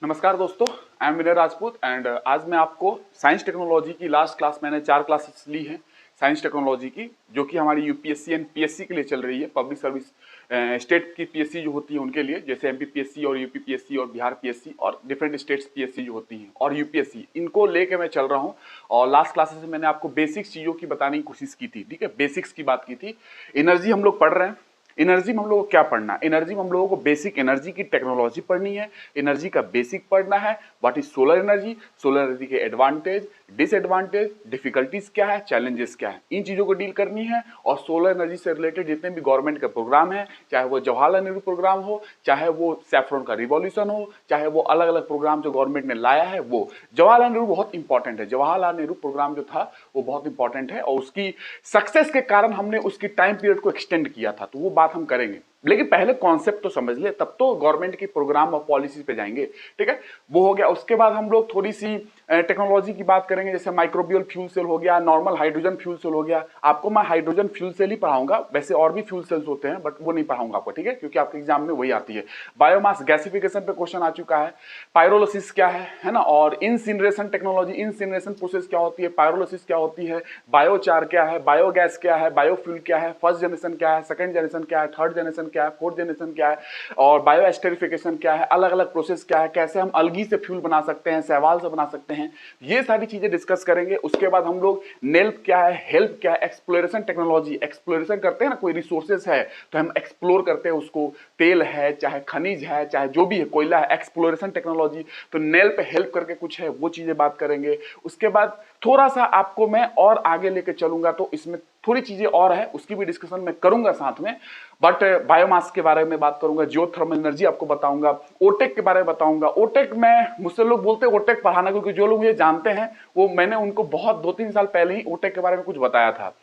नमस्कार दोस्तों, I am Vinay Rajput and आज मैं आपको साइंस टेक्नोलॉजी की लास्ट क्लास मैंने 4 क्लासेस ली हैं साइंस टेक्नोलॉजी की, जो कि हमारी यूपीएससी एंड पीएससी के लिए चल रही है। पब्लिक सर्विस स्टेट की पीएससी जो होती है उनके लिए, जैसे एमपी पीएससी और यूपी पीएससी और बिहार पीएससी और डिफरेंट स्टेट्स पीएससी जो होती हैं और यूपीएससी, इनको लेके मैं चल रहा हूँ। और लास्ट क्लासेस में मैंने आपको बेसिक्स चीज़ों की बताने की कोशिश की थी, ठीक है। बेसिक्स की बात की थी। एनर्जी हम लोग पढ़ रहे हैं। एनर्जी में हम लोगों को क्या पढ़ना है? एनर्जी में हम लोगों को बेसिक एनर्जी की टेक्नोलॉजी पढ़नी है, एनर्जी का बेसिक पढ़ना है। What is solar energy, solar energy के एडवांटेज, डिसएडवांटेज, डिफिकल्टीज क्या है, चैलेंजेस क्या है, इन चीजों को डील करनी है। और सोलर एनर्जी से रिलेटेड जितने भी गवर्नमेंट के प्रोग्राम है, चाहे वो जवाहरलाल नेहरू प्रोग्राम हो, चाहे वो सैफरन का रिवॉल्यूशन हो, चाहे वो अलग अलग प्रोग्राम जो गवर्नमेंट ने लाया है, वो जवाहरलाल नेहरू बहुत इंपॉर्टेंट है। जवाहरलाल नेहरू प्रोग्राम जो था वो बहुत इंपॉर्टेंट है और उसकी सक्सेस के कारण हमने उसकी टाइम पीरियड को एक्सटेंड किया था, तो वो बात हम करेंगे। लेकिन पहले कॉन्सेप्ट तो समझ ले, तब तो गवर्नमेंट की प्रोग्राम और पॉलिसीज पे जाएंगे, ठीक है। वो हो गया। उसके बाद हम लोग थोड़ी सी टेक्नोलॉजी की बात करेंगे, जैसे माइक्रोबियल फ्यूल सेल हो गया, नॉर्मल हाइड्रोजन फ्यूल सेल हो गया। आपको मैं हाइड्रोजन फ्यूल सेल ही पढ़ाऊंगा, वैसे और भी फ्यूल सेल्स होते हैं बट वो नहीं पढ़ाऊंगा आपको, ठीक है, क्योंकि आपके एग्जाम में वही आती है। बायोमास गैसिफिकेशन पे क्वेश्चन आ चुका है। पायरोलिसिस क्या है ना, और इंसिनरेशन टेक्नोलॉजी, इंसिनरेशन प्रोसेस क्या होती है, पायरोलिसिस क्या होती है, बायोचार क्या है, बायोगैस क्या है, बायोफ्यूल क्या है, फर्स्ट जनरेशन क्या है, सेकंड जनरेशन क्या है, थर्ड जनरेशन क्या है, फोर्थ जनरेशन क्या है, और बायो एस्टरिफिकेशन क्या है, अलग अलग प्रोसेस क्या है, कैसे हम अलगी से फ्यूल बना सकते हैं, शैवाल से बना सकते हैं, ये सारी चीजें डिस्कस करेंगे। उसके बाद हम लोग नेल्प क्या है, हेल्प क्या है, एक्सप्लोरेशन टेक्नोलॉजी, एक्सप्लोरेशन करते हैं ना, कोई रिसोर्सेज है तो हम एक्सप्लोर करते हैं उसको, तेल है चाहे खनिज है चाहे जो भी है, कोयला है, एक्सप्लोरेशन टेक्नोलॉजी। तो नेल्प हेल्प करके कुछ है, वो चीजें बात करेंगे। उसके बाद थोड़ा सा आपको मैं और आगे लेके चलूंगा, तो इसमें थोड़ी चीजें और है, उसकी भी डिस्कशन मैं करूंगा साथ में। बट बायोमास के बारे में बात करूंगा, जियोथर्मल एनर्जी आपको बताऊंगा, ओटेक के बारे में बताऊंगा। ओटेक में मुझसे लोग बोलते हैं ओटेक पढ़ाना, क्योंकि जो लोग मुझे जानते हैं वो मैंने उनको बहुत 2-3 साल पहले ही ओटेक के बारे में कुछ बताया था।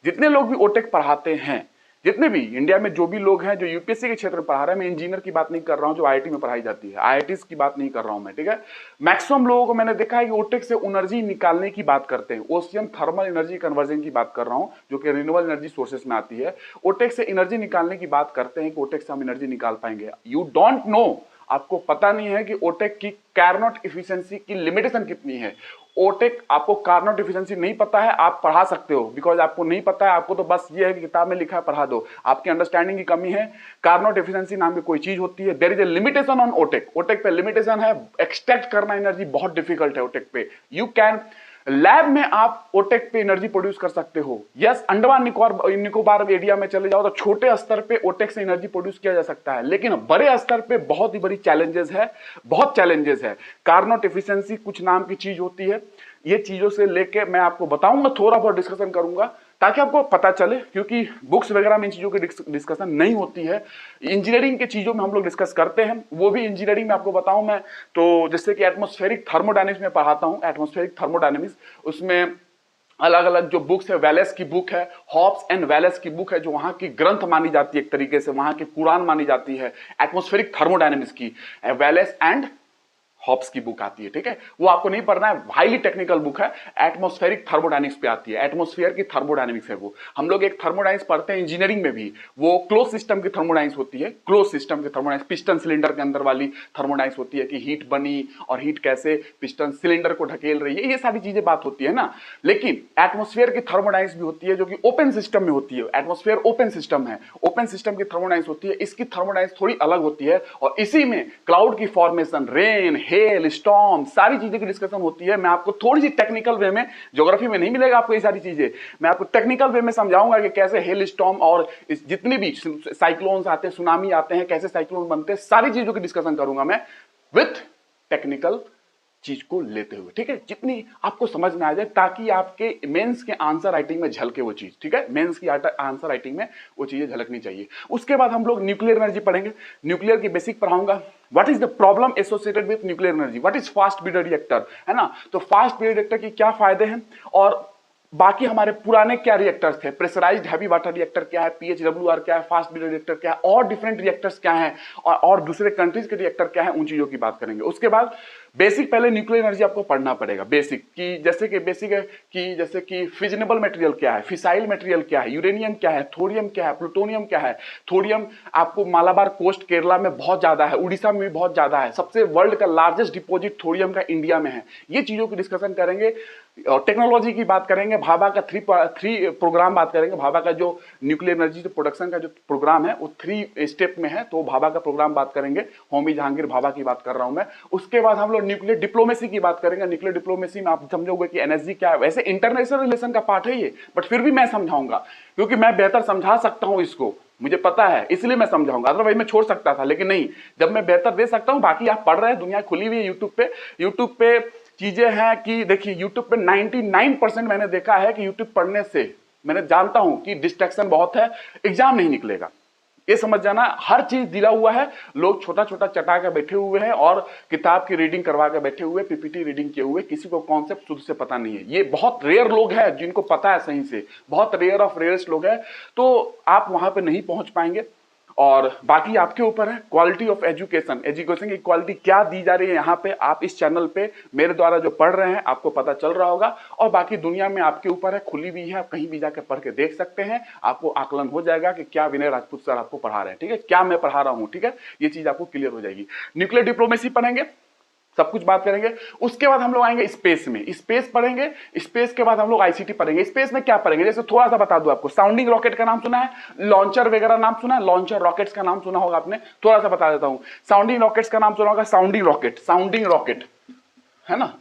जितने लोग भी ओटेक पढ़ाते हैं, जितने भी इंडिया में जो भी लोग हैं जो यूपीएससी के क्षेत्र में पढ़ा रहे हैं, मैं इंजीनियर की बात नहीं कर रहा हूं जो आईआईटी में पढ़ाई जाती है, आईआईटीज की बात नहीं कर रहा हूं मैं, ठीक है। मैक्सिमम लोगों को मैंने देखा है कि ओटेक से एनर्जी निकालने की बात करते हैं, ओशियन थर्मल एनर्जी कन्वर्जन की बात कर रहा हूं, जो कि रिन्यूएबल एनर्जी सोर्सेस में आती है। ओटेक से एनर्जी निकालने की बात करते हैं कि ओटेक से हम एनर्जी निकाल पाएंगे। यू डोंट नो, आपको पता नहीं है कि ओटेक की कार्नोट एफिशिएंसी की लिमिटेशन कितनी है। ओटेक आपको कार्नोट एफिशिएंसी नहीं पता है, आप पढ़ा सकते हो, बिकॉज आपको नहीं पता है, आपको तो बस ये है कि किताब में लिखा है पढ़ा दो, आपकी अंडरस्टैंडिंग की कमी है। कार्नोट एफिशिएंसी नाम की कोई चीज होती है, there is a limitation on OTEC. OTEC पे लिमिटेशन है, एक्सट्रैक्ट करना एनर्जी बहुत डिफिकल्ट है ओटेक पे। यू कैन लैब में आप ओटेक पे एनर्जी प्रोड्यूस कर सकते हो। यस, अंडमान निकोबार एरिया में चले जाओ तो छोटे स्तर पे ओटेक से एनर्जी प्रोड्यूस किया जा सकता है, लेकिन बड़े स्तर पे बहुत ही बड़ी चैलेंजेस है, बहुत चैलेंजेस है। कार्नोट एफिशिएंसी कुछ नाम की चीज होती है, ये चीजों से लेके मैं आपको बताऊंगा, थोड़ा बहुत डिस्कशन करूंगा ताकि आपको पता चले, क्योंकि बुक्स वगैरह में इन चीजों की डिस्कशन नहीं होती है। इंजीनियरिंग के चीजों में हम लोग डिस्कस करते हैं, वो भी इंजीनियरिंग में आपको बताऊं मैं, तो जैसे कि एटमॉस्फेरिक थर्मोडायनेमिक्स में पढ़ाता हूं, एटमॉस्फेरिक थर्मोडायनेमिक्स, उसमें अलग अलग जो बुक्स है, वेलेस की बुक है, हॉब्स एंड वेलेस की बुक है, जो वहां की ग्रंथ मानी जाती है, एक तरीके से वहां की कुरान मानी जाती है एटमॉस्फेरिक थर्मोडायनेमिक्स की, वेलेस एंड हॉब्स की बुक आती है, ठीक है। वो आपको नहीं पढ़ना है, हाईली टेक्निकल बुक है, एटमॉस्फेरिक थर्मोडायनेमिक्स पे आती है, एटमॉस्फेयर की थर्मोडायनेमिक्स है वो। हम लोग एक थर्मोडायनेमिक्स पढ़ते हैं इंजीनियरिंग में भी, वो क्लोज सिस्टम की थर्मोडायनेमिक्स होती है, क्लोज सिस्टम की थर्मोडायनेमिक्स, पिस्टन सिलेंडर के अंदर वाली थर्मोडायनेमिक्स होती है कि हीट बनी और हीट कैसे पिस्टन सिलेंडर को ढकेल रही है, ये सारी चीजें बात होती है ना। लेकिन एटमॉस्फेयर की थर्मोडायनेमिक्स भी होती है जो कि ओपन सिस्टम में होती है, एटमॉस्फेयर ओपन सिस्टम है, ओपन सिस्टम की थर्मोडायनेमिक्स होती है, इसकी थर्मोडायनेमिक्स थोड़ी अलग होती है, और इसी में क्लाउड की फॉर्मेशन, रेन, हेल, स्टॉर्म, सारी चीजें की डिस्कशन होती है। मैं आपको थोड़ी सी टेक्निकल वे में, ज्योग्राफी में नहीं मिलेगा आपको ये सारी चीजें, मैं आपको टेक्निकल वे में समझाऊंगा कि कैसे हेल स्टॉर्म और जितनी भी साइक्लोन्स आते हैं, सुनामी आते हैं, कैसे साइक्लोन बनते हैं, सारी चीजों की डिस्कशन करूंगा मैं विथ टेक्निकल चीज को लेते हुए, ठीक है, जितनी आपको समझ में आ जाए, ताकि आपके मेंस के आंसर राइटिंग में झलके वो चीज, ठीक है, मेंस की आंसर राइटिंग में वो चीजें झलकनी चाहिए। उसके बाद हम लोग न्यूक्लियर एनर्जी पढ़ेंगे, न्यूक्लियर की बेसिक पढ़ाऊंगा। What is the problem associated with nuclear energy, what is fast breeder reactor, है ना, तो फास्ट ब्रीडर रिएक्टर के क्या फायदे हैं, और बाकी हमारे पुराने क्या रिएक्टर्स थे, प्रेशराइज्ड हैवी वाटर रिएक्टर क्या है, पीएचडब्ल्यूआर क्या है, फास्ट ब्रीडर रिएक्टर क्या है, और डिफरेंट रिएक्टर्स क्या हैं, और दूसरे कंट्रीज के रिएक्टर क्या है, उन चीजों की बात करेंगे। उसके बाद बेसिक पहले न्यूक्लियर एनर्जी आपको पढ़ना पड़ेगा, बेसिक कि जैसे कि फिजनेबल मटेरियल क्या है, फिसाइल मटेरियल क्या है, यूरेनियम क्या है, थोरियम क्या है, प्लूटोनियम क्या है। थोरियम आपको मालाबार कोस्ट केरला में बहुत ज्यादा है, उड़ीसा में भी बहुत ज्यादा है। सबसे वर्ल्ड का लार्जेस्ट डिपॉजिट थोरियम का इंडिया में है। ये चीजों की डिस्कशन करेंगे और टेक्नोलॉजी की बात करेंगे। भाभा का थ्री प्रोग्राम बात करेंगे। भाभा का जो न्यूक्लियर एनर्जी प्रोडक्शन का जो प्रोग्राम है वो 3 स्टेप में है, तो भाभा का प्रोग्राम बात करेंगे। होमी जहांगीर भाभा की बात कर रहा हूं मैं। उसके बाद हम लोग न्यूक्लियर डिप्लोमेसी की बात करेंगे। न्यूक्लियर डिप्लोमेसी में आप समझोगे कि एनर्जी क्या है। वैसे इंटरनेशनल रिलेशन का पार्ट है ये, बट फिर भी मैं समझाऊंगा क्योंकि मैं बेहतर समझा सकता हूं इसको, मुझे पता है, इसलिए मैं समझाऊंगा। अदरवाइज मैं छोड़ सकता था, लेकिन नहीं, जब मैं बेहतर दे सकता हूं। बाकी आप पढ़ रहे हैं, दुनिया खुली हुई है यूट्यूब पे चीजें हैं कि देखिए यूट्यूब पे 99% मैंने देखा है कि यूट्यूब पढ़ने से मैंने जानता हूं कि डिस्ट्रैक्शन बहुत है, एग्जाम नहीं निकलेगा। ये समझ जाना, हर चीज दिला हुआ है। लोग छोटा छोटा चटा के बैठे हुए हैं और किताब की रीडिंग करवा के बैठे हुए, पीपीटी रीडिंग किए हुए, किसी को कॉन्सेप्ट शुद्ध से पता नहीं है। ये बहुत रेयर लोग हैं जिनको पता है सही से, बहुत रेयर ऑफ रेयरेस्ट लोग हैं। तो आप वहां पे नहीं पहुंच पाएंगे और बाकी आपके ऊपर है। क्वालिटी ऑफ एजुकेशन, एजुकेशन की क्वालिटी क्या दी जा रही है यहाँ पे, आप इस चैनल पे मेरे द्वारा जो पढ़ रहे हैं आपको पता चल रहा होगा। और बाकी दुनिया में आपके ऊपर है, खुली भी है, आप कहीं भी जाकर पढ़ के देख सकते हैं। आपको आकलन हो जाएगा कि क्या विनय राजपूत सर आपको पढ़ा रहे हैं, ठीक है, क्या मैं पढ़ा रहा हूँ, ठीक है, ये चीज आपको क्लियर हो जाएगी। न्यूक्लियर डिप्लोमेसी पढ़ेंगे, सब कुछ बात करेंगे। उसके बाद हम लोग आएंगे स्पेस में, स्पेस पढ़ेंगे। स्पेस के बाद हम लोग आईसीटी पढ़ेंगे। स्पेस में क्या पढ़ेंगे, जैसे थोड़ा सा बता दूं आपको, साउंडिंग रॉकेट का नाम सुना है, लॉन्चर वगैरह नाम सुना है, लॉन्चर रॉकेट्स का नाम सुना होगा आपने, थोड़ा सा बता देता हूं। साउंडिंग रॉकेट्स का नाम सुना होगा, साउंडिंग रॉकेट है ना,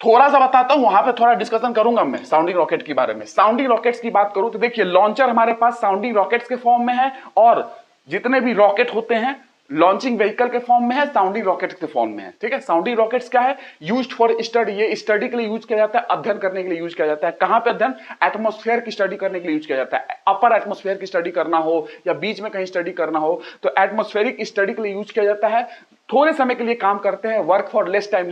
थोड़ा सा बताता हूं, वहां पे थोड़ा डिस्कशन करूंगा मैं साउंडिंग रॉकेट के बारे में। साउंडिंग रॉकेट्स की बात करूं तो देखिए, लॉन्चर हमारे पास साउंडिंग रॉकेट्स के फॉर्म में है, और जितने भी रॉकेट होते हैं लॉन्चिंग व्हीकल के फॉर्म में है, साउंडिंग रॉकेट्स के फॉर्म में है, ठीक है। साउंडिंग रॉकेट्स क्या है, यूज्ड फॉर स्टडी, ये स्टडी के लिए यूज किया जाता है, अध्ययन करने के लिए यूज किया जाता है। कहां पे अध्ययन, एटमॉस्फेयर की स्टडी करने के लिए यूज किया जाता है। अपर एटमॉस्फेयर की स्टडी करना हो या बीच में कहीं स्टडी करना हो तो एटमॉस्फेरिक स्टडी के लिए यूज किया जाता है। थोड़े समय के लिए काम करते हैं, वर्क फॉर लेस टाइम,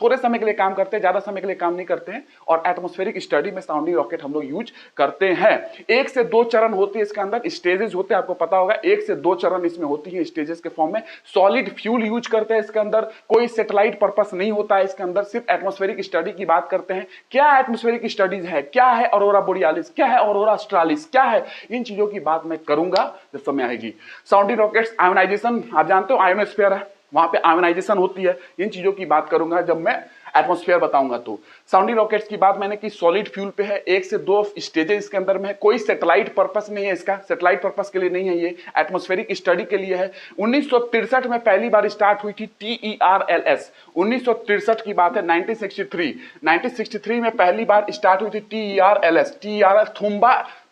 थोड़े समय के लिए काम करते हैं, ज्यादा समय के लिए काम नहीं करते हैं। और एटमॉस्फेरिक स्टडी में साउंडिंग रॉकेट हम लोग यूज करते हैं। 1 से 2 चरण होती है इसके अंदर, स्टेजेस होते हैं, आपको पता होगा 1 से 2 चरण इसमें होती है स्टेजेस के फॉर्म में। सॉलिड फ्यूल यूज करते हैं इसके अंदर, कोई सैटेलाइट पर्पस नहीं होता है इसके अंदर, सिर्फ एटमॉस्फेरिक स्टडी की बात करते हैं। क्या एटमॉस्फेरिक स्टडीज है, क्या है ऑरोरा बोरियालिस, क्या है ऑरोरा ऑस्ट्रालिस, क्या है, इन चीजों की बात मैं करूंगा जब समय आएगी। साउंडिंग रॉकेट्स, आयोनाइजेशन आप जानते हो, आयोनोस्फीयर है, वहां पे आयोनाइजेशन होती है, इन चीजों की बात करूंगा जब मैं एटमॉस्फेयर बताऊंगा। तो साउंडिंग रॉकेट्स की बात मैंने की, सॉलिड फ्यूल पे है, 1 से 2 स्टेजेस इसके अंदर में है, कोई सैटेलाइट पर्पस नहीं है इसका, सैटेलाइट पर्पस के लिए नहीं है, ये एटमॉस्फेरिक स्टडी के लिए है। 1963 में पहली बार स्टार्ट हुई थी TERLS, 1963 की बात है। 1963 में पहली बार स्टार्ट हुई थी TERLS,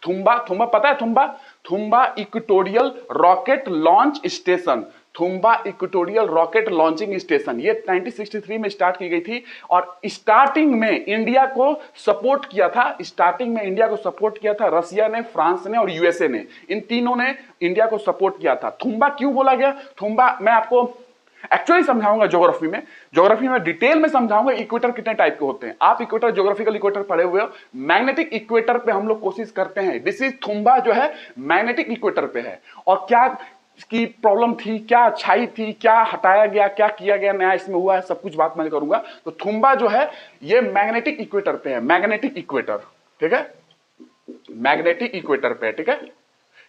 थुम्बा पता है, Thumba equatorial rocket launch station, Thumba equatorial rocket launching station, ये 1963 में स्टार्ट की गई थी। और स्टार्टिंग में इंडिया को सपोर्ट किया था, रसिया ने, फ्रांस ने और यूएसए ने, इन तीनों ने इंडिया को सपोर्ट किया था। थुम्बा क्यों बोला गया, थुम्बा मैं आपको एक्चुअली समझाऊंगा ज्योग्राफी में डिटेल में समझाऊंगा। इक्वेटर कितने टाइप के होते हैं, आप इक्वेटर, ज्योग्राफिकल इक्वेटर पढ़े हुए हो, मैग्नेटिक इक्वेटर पे हम लोग कोशिश करते हैं। दिस इज थुम्बा जो है मैग्नेटिक इक्वेटर पे है। और क्या की प्रॉब्लम थी, क्या अच्छाई थी, क्या हटाया गया, क्या किया गया नया इसमें हुआ है, सब कुछ बात मैं करूंगा। तो थुम्बा जो है ये मैग्नेटिक इक्वेटर पे है, मैग्नेटिक इक्वेटर, ठीक है, मैग्नेटिक इक्वेटर पे, ठीक है।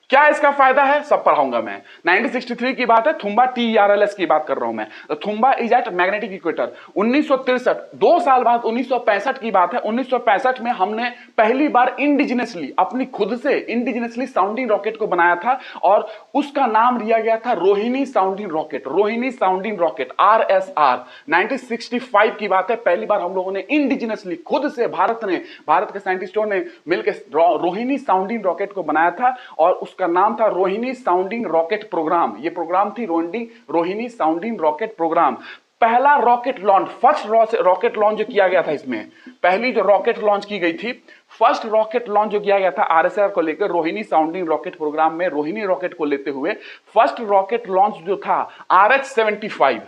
क्या इसका फायदा है, सब पढ़ाऊंगा मैं। 1963 की बात है, थुम्बा TERLS की बात कर रहा हूं मैं। तो Thumba is at magnetic equator. 1963, 2 साल बाद 1965 की बात है। 1965 में हमने पहली बार इंडिजिनसली, अपनी खुद से इंडिजिनसली साउंडिंग रॉकेट को बनाया था, और उसका नाम दिया गया था रोहिणी साउंडिंग रॉकेट, RSR। 1965 की बात है, पहली बार हम लोगों ने इंडिजिनसली, खुद से, भारत के साइंटिस्टों ने मिलकर रोहिणी साउंडिंग रॉकेट को बनाया था, और उसका नाम था रोहिणी साउंडिंग रॉकेट प्रोग्राम। ये प्रोग्राम थी रोहिणी साउंडिंग रॉकेट प्रोग्राम। पहला rocket launch, first rocket launch जो किया गया था, इसमें पहली जो रॉकेट लॉन्च की गई थी, फर्स्ट रॉकेट लॉन्च जो किया गया था RSR को लेकर, रोहिणी साउंडिंग रॉकेट प्रोग्राम में रोहिणी रॉकेट को लेते हुए, फर्स्ट रॉकेट लॉन्च जो था RH-75,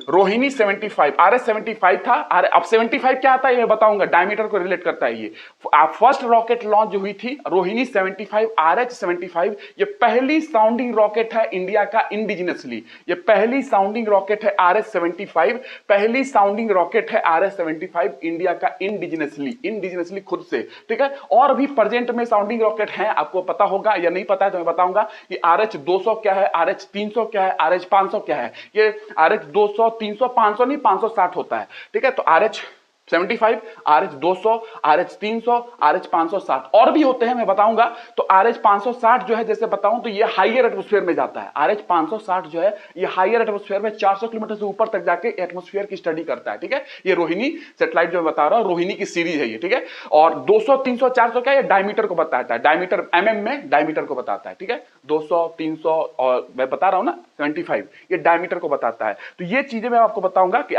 रोहिणी 75, RS 75 था। अब 75 क्या आता है ये बताऊंगा, डायमीटर को रिलेट करता है ये। फर्स्ट रॉकेट लॉन्च जो हुई थी रोहिणी 75 RH 75, ये पहली साउंडिंग रॉकेट है इंडिया का इंडिजिनसली। ये पहली साउंडिंग रॉकेट है RS 75, पहली साउंडिंग रॉकेट है RS 75 इंडिया का इंडिजिनसली खुद से, ठीक है। और भी प्रेजेंट में साउंडिंग रॉकेट हैं, आपको पता होगा या नहीं पता है तो मैं बताऊंगा कि RH 200 क्या है, RH 300 क्या है, RH 500 क्या है। ये RH 200 300 500 नहीं 560 होता है, ठीक है। तो RH 75, RH 200, RH 300, RH 560 और भी होते हैं मैं बताऊंगा। तो RH 560 जो है जैसे बताऊं तो ये हाईयर एटमॉस्फेयर में जाता है। RH 560 जो है ये हाईयर एटमॉस्फेयर में 400 किलोमीटर से ऊपर तक जाके एटमॉस्फेयर की स्टडी करता है, ठीक है। ये रोहिणी सैटेलाइट जो मैं बता रहा हूं, रोहिणी की सीरीज है ये, ठीक है। और 200 300 400 क्या, ये डायमीटर को बताता है, डायमीटर mm में डायमीटर को बताता है, ठीक है। 200 300 और मैं बता रहा हूं ना 75, ये डायमीटर को बताता है। तो ये चीजें मैं आपको बताऊंगा कि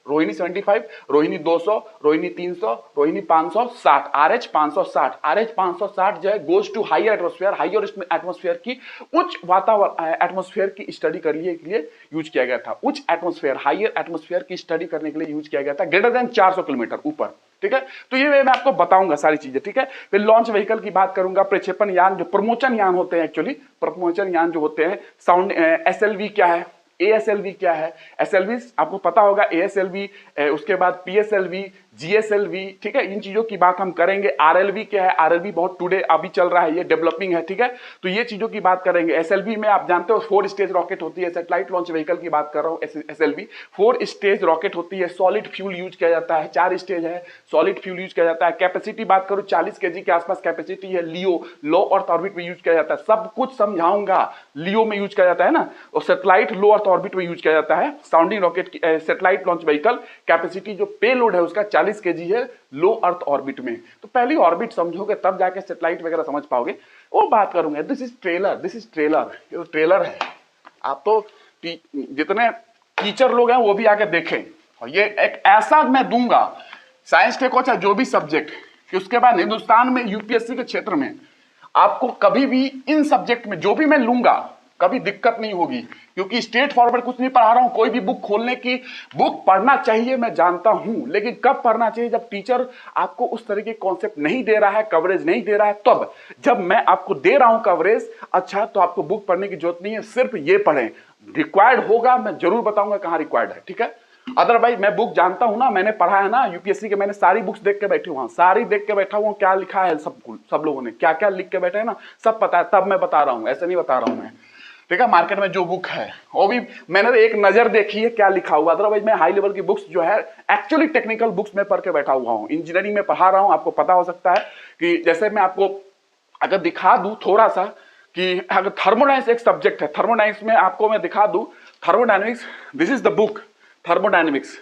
रोहिणी 75, रोहिणी 200, रोहिणी 300, रोहिणी 560, RH 560, RH 560 जो है goes to higher atmosphere, higher atmosphere की उच्च वातावरण एटमॉस्फेयर की स्टडी करने के लिए यूज किया गया था। उच्च एटमॉस्फेयर हायर एटमॉस्फेयर की स्टडी करने के लिए यूज किया गया था, ग्रेटर देन 400 किलोमीटर ऊपर, ठीक है। तो ये मैं आपको बताऊंगा सारी चीजें, ठीक है। फिर लॉन्च व्हीकल की बात करूंगा, प्रक्षेपण यान जो प्रमोचन यान होते हैं, एक्चुअली प्रमोचन यान जो होते हैं, साउंड SLV क्या है, ASLV क्या है। SLV आपको पता होगा, ASLV उसके बाद PSLV, GSLV, ठीक है। इन चीजों की बात हम करेंगे। RLV क्या है, RLV बहुत टुडे अभी चल रहा है, ये डेवलपिंग है, ठीक है। तो ये चीजों की बात करेंगे। SLV में आप जानते हो 4 स्टेज रॉकेट होती है, सैटेलाइट लॉन्च व्हीकल की बात कर रहा हूँ। SLV 4 स्टेज रॉकेट होती है, सॉलिड फ्यूल यूज किया जाता है, 4 स्टेज है, सॉलिड फ्यूल यूज किया जाता है। कैपेसिटी बात करूं 40 kg के आसपास कैपेसिटी है। लियो लो अर्थ ऑर्बिट में यूज किया जाता है, सब कुछ समझाऊंगा। लियो में यूज किया जाता है ना, और सैटेलाइट लो अर्थ ऑर्बिट में यूज किया जाता है। साउंडिंग रॉकेट की सैटेलाइट लॉन्च व्हीकल कैपेसिटी जो पेलोड है उसका 40 kg है लो अर्थ ऑर्बिट में। तो पहली ऑर्बिट समझोगे तब जाके सैटेलाइट वगैरह समझ पाओगे, वो बात करूंगा। This is trailer, this is trailer, ये ट्रेलर है। आप तो जितने टीचर लोग हैं वो भी आके देखें, और ये एक ऐसा मैं दूंगा साइंस टेक हो चाहे जो भी सब्जेक्ट, कि उसके बाद हिंदुस्तान में यूपीएससी के क्षेत्र में आपको कभी भी इन सब्जेक्ट में जो भी मैं लूंगा कभी दिक्कत नहीं होगी, क्योंकि स्ट्रेट फॉरवर्ड कुछ नहीं पढ़ा रहा हूं। कोई भी बुक खोलने की, बुक पढ़ना चाहिए मैं जानता हूं, लेकिन कब पढ़ना चाहिए, जब टीचर आपको उस तरह के कॉन्सेप्ट नहीं दे रहा है, कवरेज नहीं दे रहा है, तब। जब मैं आपको दे रहा हूं कवरेज, अच्छा तो आपको बुक पढ़ने की जरूरत नहीं है, सिर्फ ये पढ़ें। रिक्वायर्ड होगा मैं जरूर बताऊंगा कहां रिक्वायर्ड है, ठीक है। अदरवाइज मैं बुक जानता हूं ना, मैंने पढ़ा है ना यूपीएससी के, मैंने सारी बुक्स देख के बैठे हुआ, सारी देख के बैठा हुआ, क्या लिखा है सब लोगों ने क्या क्या लिख के बैठे हैं ना, सब पता है, तब मैं बता रहा हूं, ऐसे नहीं बता रहा हूं मैं, ठीक है। मार्केट में जो बुक है वो भी मैंने एक नजर देखी है क्या लिखा हुआ। अदरवाइज मैं हाई लेवल की बुक्स जो है एक्चुअली टेक्निकल बुक्स में पढ़ के बैठा हुआ हूं, इंजीनियरिंग में पढ़ा रहा हूं। आपको पता हो सकता है कि जैसे मैं आपको अगर दिखा दूं थोड़ा सा कि अगर थर्मोडायनेमिक्स एक सब्जेक्ट है, थर्मोडायनेमिक्स में आपको मैं दिखा दूं, thermodynamics, this is the book thermodynamics.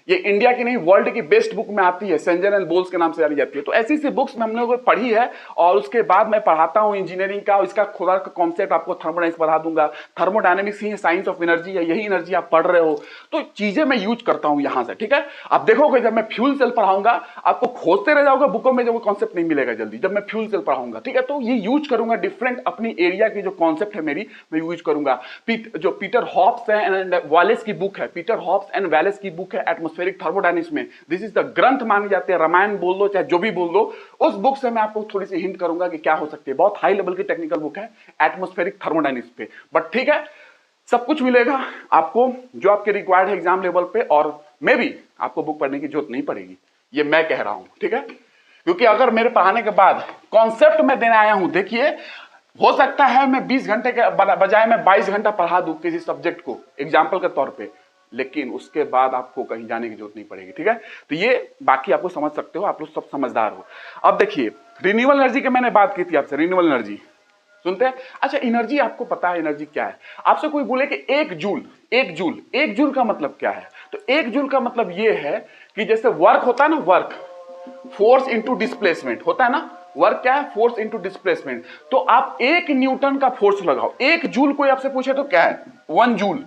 ये इंडिया की नहीं वर्ल्ड की बेस्ट बुक में आती है, सेंजन एंड बोल्स के नाम से जानी जाती है। तो ऐसी सी बुक्स में हम लोगों ने पढ़ी है, और उसके बाद मैं पढ़ाता हूं इंजीनियरिंग का, इसका खुदा का कॉन्सेप्ट आपको थर्मोडायनेमिक्स पढ़ा दूंगा। Thermodynamics he science of energy है, यही एनर्जी आप पढ़ रहे हो, तो चीजें मैं यूज करता हूं यहां से, ठीक है। आप देखोगे जब मैं फ्यूल सेल पढ़ाऊंगा आपको खोजते रह जाओगे बुकों में, जब वो कॉन्सेप्ट नहीं मिलेगा जल्दी, जब मैं फ्यूल सेल पढ़ाऊंगा, ठीक है। तो ये यूज करूंगा डिफरेंट अपनी एरिया की जो कॉन्सेप्ट है मेरी, मैं यूज करूंगा। जो पीटर हॉब्स एंड वैलेस की बुक है, पीटर हॉब्स एंड वैलेस की बुक है एटमॉस्फेरिक थर्मोडायनेमिक्स में, दिस इज द ग्रंथ मानी जाती है, रामायण बोल दो चाहे जो भी बोल दो, उस बुक से मैं आपको थोड़ी सी हिंट करूंगा कि क्या हो सकती है। बहुत हाई लेवल की टेक्निकल बुक है एटमॉस्फेरिक थर्मोडायनेमिक्स पे, बट ठीक है सब कुछ मिलेगा आपको जो आपके रिक्वायर्ड है एग्जाम लेवल पे, और मे भी आपको बुक पढ़ने की जरूरत नहीं पड़ेगी, ये मैं कह रहा हूं, ठीक है। क्योंकि अगर मेरे पढ़ाने के बाद कॉन्सेप्ट मैं देने आया हूं, देखिए हो सकता है मैं 20 घंटे के बजाय मैं 22 घंटा पढ़ा दूं किसी सब्जेक्ट को एग्जाम्पल के तौर पे, लेकिन उसके बाद आपको कहीं जाने की जरूरत नहीं पड़ेगी, ठीक है। तो ये बाकी आपको समझ सकते हो, आप लोग सब समझदार हो। अब देखिए रिन्यूएबल एनर्जी की मैंने बात की थी आपसे, रिन्यूएबल एनर्जी सुनते हैं। अच्छा एनर्जी आपको पता है एनर्जी क्या है? आपसे कोई बोले कि एक जूल का मतलब क्या है? तो एक जूल का मतलब ये है कि जैसे वर्क होता है ना, वर्क फोर्स इंटू डिस्प्लेसमेंट होता है ना, वर्क क्या है? Force into displacement. तो आप 1 न्यूटन का फोर्स लगाओ, 1 जूल कोई आपसे पूछे तो क्या है? 1 जूल।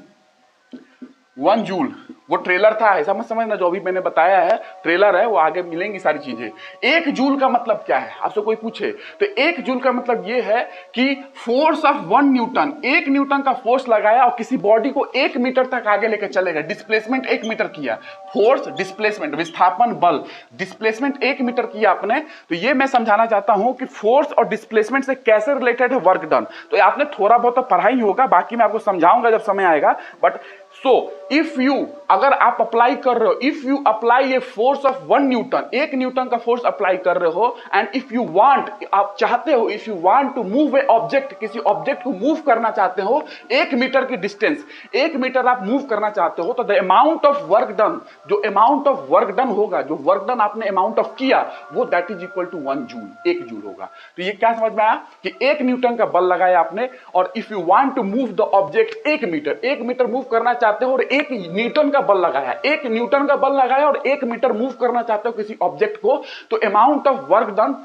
1 जूल वो ट्रेलर था, ऐसा मत समझना जो अभी मैंने बताया है ट्रेलर है, वो आगे मिलेंगी सारी चीजें। 1 जूल का मतलब क्या है, आपसे कोई पूछे तो 1 जूल का मतलब ये है कि फोर्स ऑफ 1 न्यूटन, 1 न्यूटन का फोर्स लगाया और किसी बॉडी को 1 मीटर तक आगे लेकर चलेगा। डिस्प्लेसमेंट 1 मीटर किया, फोर्स डिस्प्लेसमेंट विस्थापन बल, डिस्प्लेसमेंट 1 मीटर किया आपने, तो ये मैं समझाना चाहता हूं कि फोर्स और डिस्प्लेसमेंट से कैसे रिलेटेड है वर्क डन। तो आपने थोड़ा बहुत तो पढ़ा ही होगा, बाकी मैं आपको समझाऊंगा जब समय आएगा। बट सो इफ यू, अगर आप अप्लाई कर रहे हो, if you apply a force of 1 Newton, 1 Newton का फोर्स अप्लाई कर रहे हो, एंड इफ यू वांट, आप चाहते हो, if you want to move a object, किसी ऑब्जेक्ट को मूव करना चाहते हो 1 मीटर की डिस्टेंस, 1 मीटर आप मूव करना चाहते हो, तो the amount of work done, जो अमाउंट ऑफ वर्क डन होगा, जो वर्क डन आपने अमाउंट ऑफ किया, वो that is equal to 1 joule, 1 joule होगा। तो ये क्या समझ में आया कि 1 न्यूटन का बल लगाया आपने, और if you want to move the object 1 metre, 1 metre move करना चाहते हो और 1 न्यूटन का बल लगाया, 1 न्यूटन का बल लगाया और 1 मीटर मूव करना चाहते हो किसी ऑब्जेक्ट को, तो अमाउंट ऑफ वर्क डन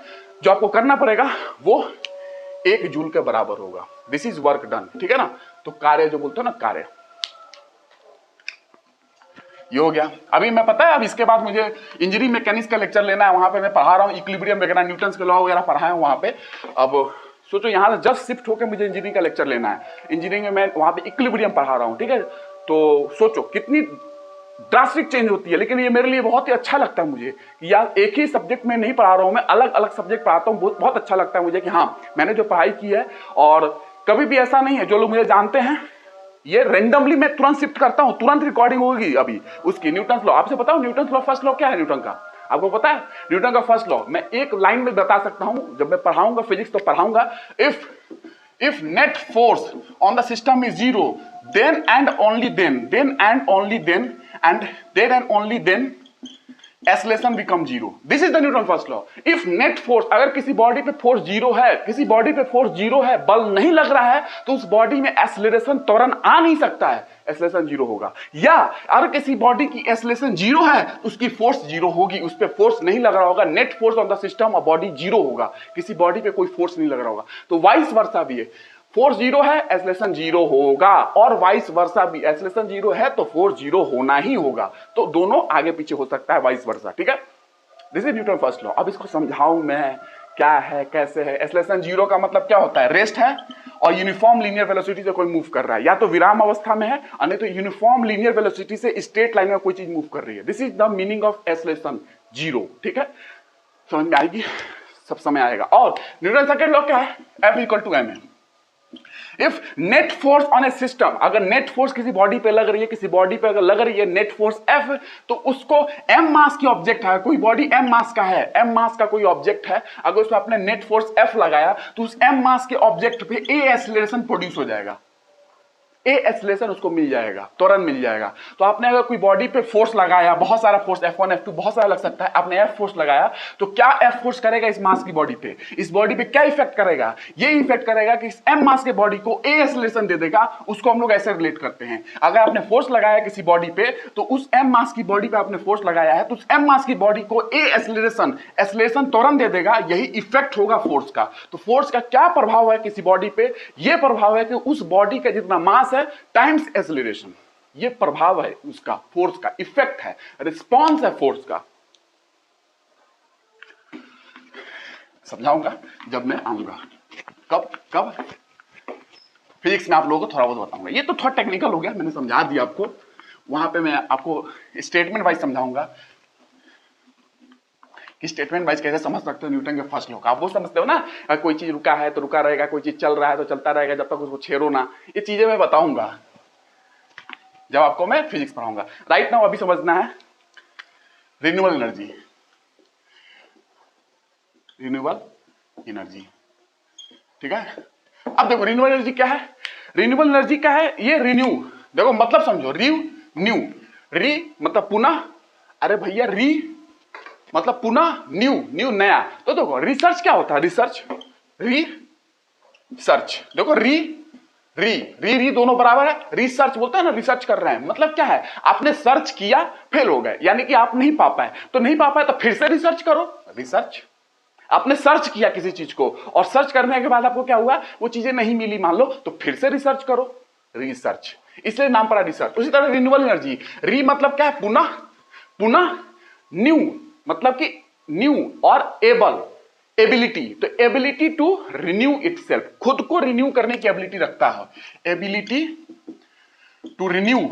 जो आपको करना पड़ेगा वो 1 जूल के बराबर होगा। दिस इज वर्क डन, ठीक है ना। तो कार्य जो बोलते हो ना, कार्य, ये हो गया। अभी मैं पता है, अब इसके बाद मुझे इंजीनियरिंग मैकेनिक्स का लेक्चर लेना है, वहां पे मैं पढ़ा रहा हूँ इक्विलिब्रियम वगैरह, न्यूटन्स के लॉ वगैरह पढ़ाए वहां पे। अब सोचो यहाँ से जस्ट शिफ्ट होकर मुझे इंजीनियरिंग का लेक्चर लेना है, इंजीनियरिंग में मैं वहां पे इक्विलिब्रियम पढ़ा रहा हूँ, ठीक है। तो सोचो कितनी ड्रास्टिक चेंज होती है, लेकिन ये मेरे लिए बहुत ही अच्छा लगता है मुझे कि यार एक ही सब्जेक्ट में नहीं पढ़ा रहा हूँ मैं, अलग अलग सब्जेक्ट पढ़ाता हूँ। बहुत अच्छा लगता है मुझे कि हाँ मैंने जो पढ़ाई की है, और कभी भी ऐसा नहीं है, जो लोग मुझे जानते हैं, ये रेंडमली मैं तुरंत शिफ्ट करता हूं, तुरंत रिकॉर्डिंग होगी अभी उसकी। न्यूटन लॉ आपसे पता हो, न्यूटन लॉ फर्स्ट लॉ क्या है न्यूटन का, आपको पता है? न्यूटन का फर्स्ट लॉ मैं एक लाइन में बता सकता हूं, जब मैं पढ़ाऊंगा फिजिक्स तो पढ़ाऊंगा। If net force on the system is zero, then and only then acceleration become zero. This is the Newton first law. If net force, अगर किसी बॉडी पे फोर्स जीरो है, किसी बॉडी पे फोर्स जीरो है, बल नहीं लग रहा है, तो उस बॉडी में एक्सेलरेशन त्वरण आ नहीं सकता है, एक्सेलरेशन जीरो होगा। या अगर किसी बॉडी की एक्सेलरेशन जीरो है तो उसकी फोर्स जीरो होगी, उस पर फोर्स नहीं लग रहा होगा, net force on the system और बॉडी जीरो होगा, किसी बॉडी पे कोई फोर्स नहीं लग रहा होगा। तो वाइस वर्सा भी है, फोर्स जीरो है एक्सेलरेशन जीरो होगा, और वाइस वर्सा भी, एक्सेलरेशन जीरो है तो फोर्स जीरो होना ही होगा। तो दोनों आगे पीछे हो सकता है, वाइस वर्सा, ठीक है। This is Newton first law. अब इसको समझाऊं मैं क्या है कैसे है। एक्सेलरेशन जीरो का मतलब क्या होता है, रेस्ट है और यूनिफॉर्म लीनियर वेलोसिटी से कोई मूव कर रहा है, या तो विराम अवस्था में है और नहीं तो यूनिफॉर्म लीनियर वेलोसिटी से स्ट्रेट लाइन में कोई चीज मूव कर रही है। This is the meaning of acceleration zero, ठीक है। समझ में आएगी, सब समय आएगा। और न्यूटन सेकंड लॉ क्या है, F equal to M. If net force on a system, अगर नेट फोर्स किसी बॉडी पे लग रही है, किसी बॉडी पे अगर लग रही है नेट फोर्स F, तो उसको m मास की ऑब्जेक्ट है, कोई बॉडी m मास का है, m मास का कोई ऑब्जेक्ट है, अगर उसमें आपने नेट फोर्स F लगाया तो उस m मास के ऑब्जेक्ट पे a एक्सेलरेशन प्रोड्यूस हो जाएगा, ए एक्सेलरेशन उसको मिल जाएगा, त्वरण मिल जाएगा। तो आपने अगर कोई बॉडी पे फोर्स लगाया, बहुत सारा फोर्स F1 F2 बहुत सारा लग सकता है, आपने F फोर्स लगाया, तो क्या F फोर्स करेगा इस मास की बॉडी पे, इस बॉडी पे क्या इफेक्ट करेगा, ये इफेक्ट करेगा कि इस M मास के बॉडी को ए एक्सेलरेशन दे देगा। उसको हम लोग ऐसे रिलेट करते हैं, अगर आपने फोर्स लगाया किसी बॉडी पे, तो उस M मास की बॉडी पे आपने फोर्स लगाया है, तो उस M मास की बॉडी को ए एक्सेलरेशन त्वरण दे देगा, यही इफेक्ट होगा फोर्स का। तो फोर्स का क्या प्रभाव है किसी बॉडी पे, ये प्रभाव है कि उस बॉडी का जितना मास है टाइम्स एक्सेलरेशन, ये प्रभाव है उसका, फोर्स का इफेक्ट है, रिस्पॉन्स है फोर्स का। समझाऊंगा जब मैं आऊंगा, कब फिजिक्स में आप लोगों को थोड़ा बहुत बताऊंगा। ये तो थोड़ा टेक्निकल हो गया, मैंने समझा दिया आपको, वहां पे मैं आपको स्टेटमेंट वाइज समझाऊंगा कि स्टेटमेंट वाइज कैसे समझ सकते हो न्यूटन के फर्स्ट लॉ का। आप वो समझते हो ना, कोई चीज रुका है तो रुका रहेगा, कोई चीज चल रहा है तो चलता रहेगा, जब तक उसको छेड़ो ना। ये चीजें मैं बताऊंगा जब आपको मैं फिजिक्स पढ़ाऊंगा। राइट नाउ अभी समझना है रिन्यूएबल एनर्जी, ठीक है। अब देखो रिन्यूएबल एनर्जी क्या है, रिन्यूएबल एनर्जी क्या है, ये रिन्यू, देखो मतलब समझो, न्यू, री मतलब पुनः, अरे भैया री मतलब पुनः, न्यू नया। तो देखो रिसर्च क्या होता है, रिसर्च देखो री दोनों बराबर है, रिसर्च बोलते हैं ना, रिसर्च कर रहे हैं, मतलब क्या है, आपने सर्च किया फेल हो गए, यानी कि आप नहीं पा पाए, तो नहीं पा पाए तो फिर से रिसर्च करो, रिसर्च। आपने सर्च किया किसी चीज को और सर्च करने के बाद आपको क्या हुआ, वो चीजें नहीं मिली मान लो, तो फिर से रिसर्च करो, रिसर्च। इसलिए नाम पड़ा रिसर्च। उसी तरह रिन्यूएबल एनर्जी, री मतलब क्या है, पुनः, पुनः, न्यू मतलब कि न्यू, और एबल एबिलिटी, तो एबिलिटी टू रिन्यू इटसेल्फ, खुद को रिन्यू करने की एबिलिटी रखता है, एबिलिटी टू रिन्यू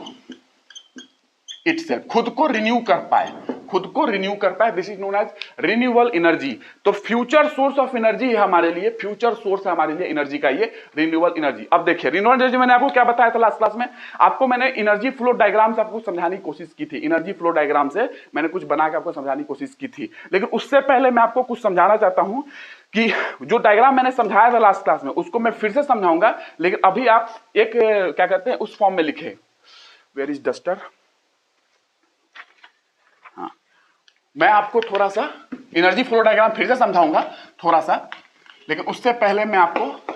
इटसेल्फ, खुद को रिन्यू कर पाए, खुद को रिन्यू कर पाए, this is known as renewable energy. तो फ्यूचर सोर्स ऑफ एनर्जी है हमारे लिए, फ्यूचर सोर्स है हमारे लिए एनर्जी का ये रिन्यूएबल एनर्जी। अब देखिए रिन्यूएबल एनर्जी मैंने आपको क्या बताया था लास्ट क्लास में, आपको मैंने एनर्जी फ्लो डायग्राम से आपको समझाने की कोशिश की थी, एनर्जी फ्लो डायग्राम से मैंने कुछ बना के आपको समझाने की कोशिश की थी, लेकिन उससे पहले मैं आपको कुछ समझाना चाहता हूं कि जो डायग्राम मैंने समझाया था लास्ट क्लास में उसको मैं फिर से समझाऊंगा, लेकिन अभी आप एक क्या कहते हैं उस फॉर्म में लिखे, वेयर इज डस्टर, मैं आपको थोड़ा सा एनर्जी फ्लो डायग्राम फिर से समझाऊंगा थोड़ा सा, लेकिन उससे पहले मैं आपको